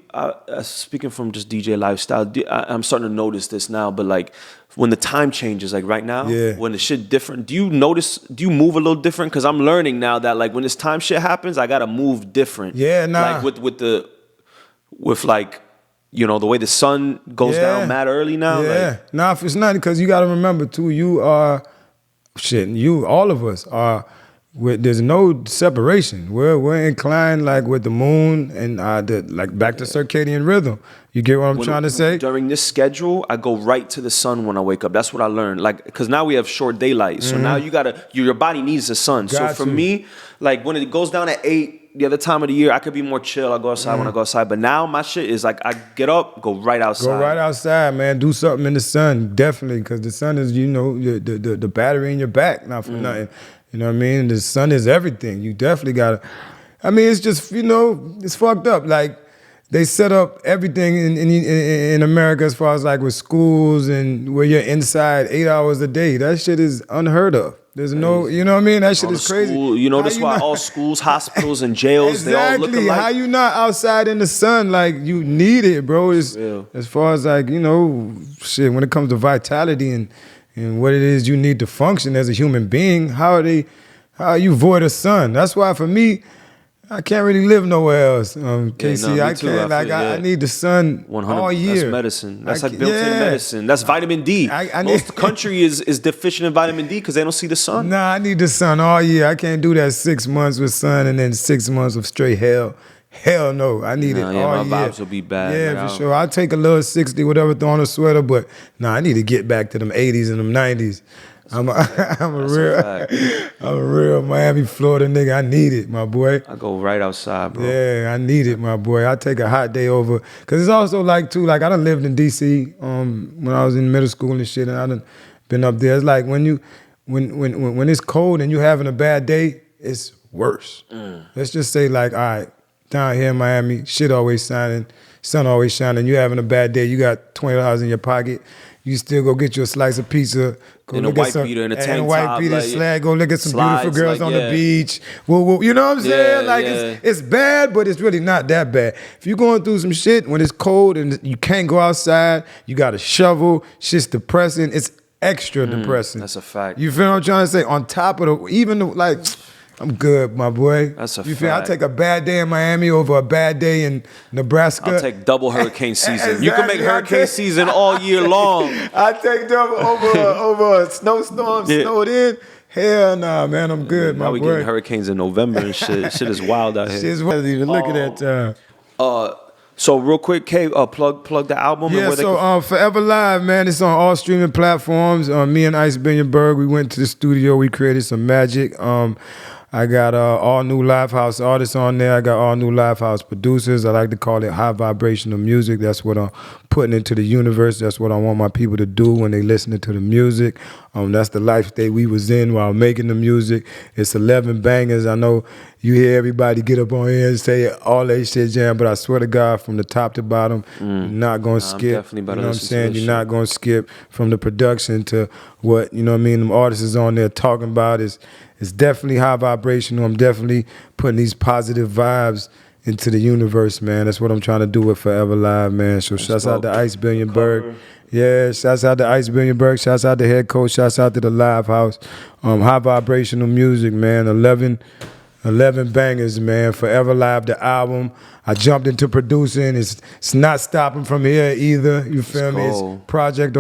speaking from just DJ lifestyle. I'm starting to notice this now, but like when the time changes, like right now, when the shit different, do you move a little different? Because I'm learning now that like when this time shit happens, I gotta move different. Yeah, nah. Like with like, you know, the way the sun goes down mad early now. Yeah, like, it's not because you gotta remember too. All of us are. There's no separation. We're inclined like with the moon and like back to circadian rhythm. You get what I'm trying to say? During this schedule, I go right to the sun when I wake up. That's what I learned. Like, because now we have short daylight. So now your body needs the sun. So for me, like when it goes down at 8, the other time of the year, I could be more chill. I go outside when I go outside. But now my shit is like I get up, go right outside. Go right outside, man. Do something in the sun, definitely. Because the sun is, you know, the battery in your back, not for nothing. You know what I mean? The sun is everything. You definitely gotta. I mean, it's just, you know, it's fucked up. Like they set up everything in America as far as like with schools and where you're inside 8 hours a day. That shit is unheard of. There's no, you know what I mean? That shit is crazy. You know, that's why all schools, hospitals, and jails, they all look alike. How you not outside in the sun? Like, you need it, bro. It's, as far as like, you know, shit, when it comes to vitality and what it is you need to function as a human being, how are you void of sun? That's why for me, I can't really live nowhere else. KC, I can't. I need the sun 100, all year. That's medicine. That's like built-in medicine. That's vitamin D. Most country is deficient in vitamin D because they don't see the sun. Nah, I need the sun all year. I can't do that 6 months with sun and then 6 months of straight hell. Hell no, I need it all year. My vibes will be bad. Yeah, for sure. I'll take a little 60, whatever, throw on a sweater, but I need to get back to them 80s and them 90s. I'm a real Miami, Florida nigga. I need it, my boy. I go right outside, bro. Yeah, I need it, my boy. I take a hot day over. Cause it's also like too, like I done lived in DC when I was in middle school and shit, and I done been up there. It's like when it's cold and you having a bad day, it's worse. Let's just say like, all right, down here in Miami, shit always shining, sun always shining. You having a bad day, you got $20 in your pocket. You still go get you a slice of pizza. Go in a white beater and a tank top. And a white beater, slag. Go look at some beautiful girls on the beach. Well, you know what I'm saying? Like, it's bad, but it's really not that bad. If you're going through some shit when it's cold and you can't go outside, you got a shovel, shit's depressing. It's extra depressing. That's a fact. You feel what I'm trying to say? On top of like... I'm good, my boy. That's a fact. You feel? I'll take a bad day in Miami over a bad day in Nebraska. I'll take double hurricane season. Exactly. You can make hurricane season all year long. I take double over a snowstorm, snowed in. Hell nah, man, I'm good, my boy. Now we getting hurricanes in November and shit. Shit is wild out here. Shit's wild even looking at time. So real quick, K, plug the album. Yeah, and so Forever Live, man, it's on all streaming platforms. Me and Ice Billion Berg, we went to the studio, we created some magic. I got all new live house artists on there. I got all new live house producers. I like to call it high vibrational music. That's what I'm putting into the universe. That's what I want my people to do when they listening to the music. That's the life state we was in while making the music. It's 11 bangers. I know you hear everybody get up on here and say all that shit jam, but I swear to God, from the top to bottom, you're not gonna skip. Definitely you know what I'm saying? You're not gonna skip from the production to what, you know what I mean, them artists is on there talking about. It's definitely high vibrational. I'm definitely putting these positive vibes into the universe, man. That's what I'm trying to do with Forever Live, man. So shouts out to Ice Billion Berg. Yeah, shouts out to Ice Billion Berg. Shouts out to Head Coach. Shouts out to the Live House. High vibrational music, man. 11 bangers, man. Forever Live, the album. I jumped into producing. It's not stopping from here either. You feel me? It's project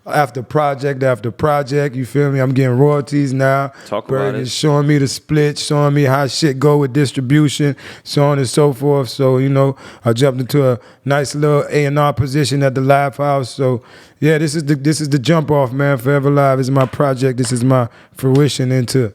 after project after project. You feel me? I'm getting royalties now. Talk about it. Showing me the split, showing me how shit go with distribution, so on and so forth. So, you know, I jumped into a nice little A&R position at the Live House. So, yeah, this is the jump off, man. Forever Live is my project. This is my fruition into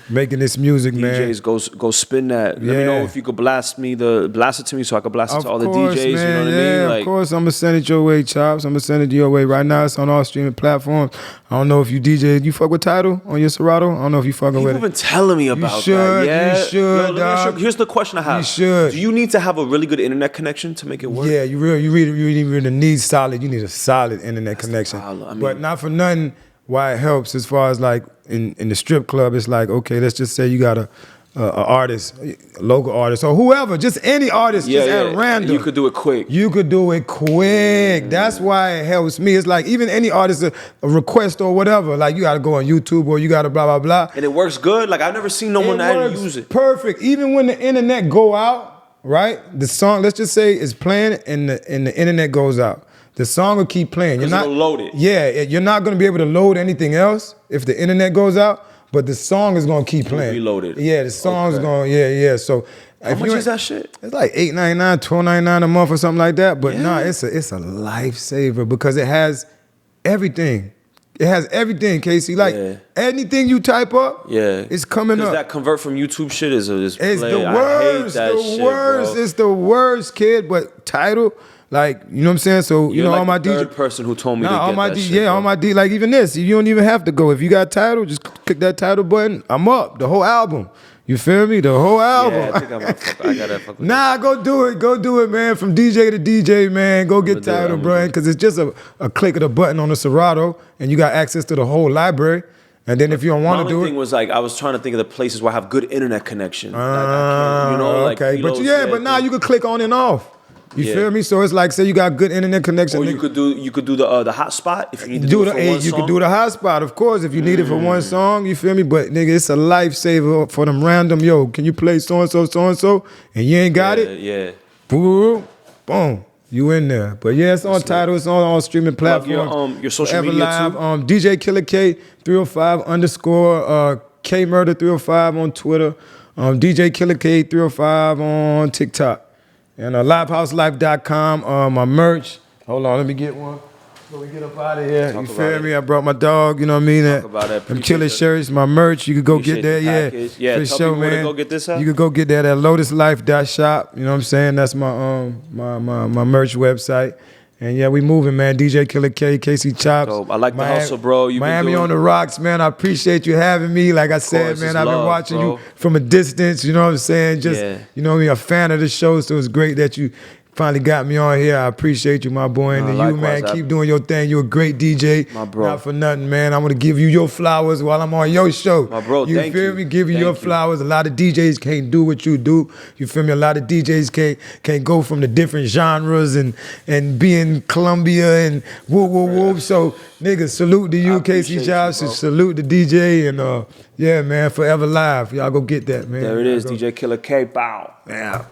making this music, man. DJs, go spin that. Let me know if you could blast it to me so I could blast it to all the DJs. Man, you know what I mean? Like, of course, I'm gonna send it your way, Chops. I'm gonna send it your way. Right now, it's on all streaming platforms. I don't know if you DJ. You fuck with Tidal on your Serato? I don't know if you fucking with it. You've been telling me about that. Yeah, you should. Dog. Here's the question I have. You should. Do you need to have a really good internet connection to make it work? Yeah, you really need solid. You need a solid internet connection. But not for nothing. Why it helps as far as like in the strip club, it's like, okay, let's just say you got a artist, a local artist, or whoever, just any artist, just at random. You could do it quick. That's why it helps me. It's like even any artist, a request or whatever, like you got to go on YouTube or you got to blah, blah, blah. And it works good? Like I've never seen no one that use it. Perfect. Even when the internet go out, right? The song, let's just say is playing and the internet goes out. The song will keep playing. You're not loaded. Yeah, you're not gonna be able to load anything else if the internet goes out. But the song is gonna keep playing. Reloaded. Yeah, the song's gonna. Yeah. So how much is that shit? It's like $8.99, $12.99 a month or something like that. But nah, it's a lifesaver because it has everything. It has everything, Casey. Like anything you type up, it's coming up. That convert from YouTube shit is it's the worst. It's the worst, kid. But Tidal. Like, you know what I'm saying? So, you know, like all my the third person who told me to get all my that shit. Yeah, all my D, like even this, you don't even have to go. If you got Tidal, just click that Tidal button. I'm up. The whole album. You feel me? The whole album. Yeah, I think I gotta fuck with Nah, go do it, man. From DJ to DJ, man. Go get Tidal, bro. Because it's just a click of the button on the Serato, and you got access to the whole library. And then if you don't want to do it, my thing was like I was trying to think of the places where I have good internet connection. Like I can, you know, like okay, but now you can click on and off. You feel me? So it's like, say you got good internet connection. Or you could do the hotspot if you need to do it for one song. You could do the hotspot, of course, if you need it for one song. You feel me? But nigga, it's a lifesaver for them random. Yo, can you play so and so, and you ain't got it? Yeah. Boom, you in there. But yeah, it's on Tidal. It's on all streaming platforms. Your social media live, too. DJ Killa K 305 _ K Murder 305 on Twitter. DJ Killa K 305 on TikTok. And livehouselife.com, my merch. Hold on, let me get one. So we get up out of here. You feel me? I brought my dog, you know what I mean? Talk about it. Them killer shirts, my merch. You could go get that, Yeah, for sure, man. To go get this up. You could go get that at lotuslife.shop. You know what I'm saying? That's my my merch website. And yeah, we moving, man. DJ Killa K, Casey CHOPZ. Dope. I like the hustle, bro. Miami on the rocks, man. I appreciate you having me. Like I said, man, I've been watching you from a distance. You know what I'm saying? Just, you know what I mean? A fan of the show, so it's great that you finally got me on here. I appreciate you, my boy. And you, man, keep doing your thing. You're a great DJ. My bro. Not for nothing, man. I'm going to give you your flowers while I'm on your show. My bro, you feel me? Give you your flowers. A lot of DJs can't do what you do. You feel me? A lot of DJs can't go from the different genres and be in Colombia and whoop. So, nigga, salute to you, Casey CHOPZ. Salute to DJ. And, yeah, man, Forever Live. Y'all go get that, man. There it is, DJ Killa K. Bow. Yeah.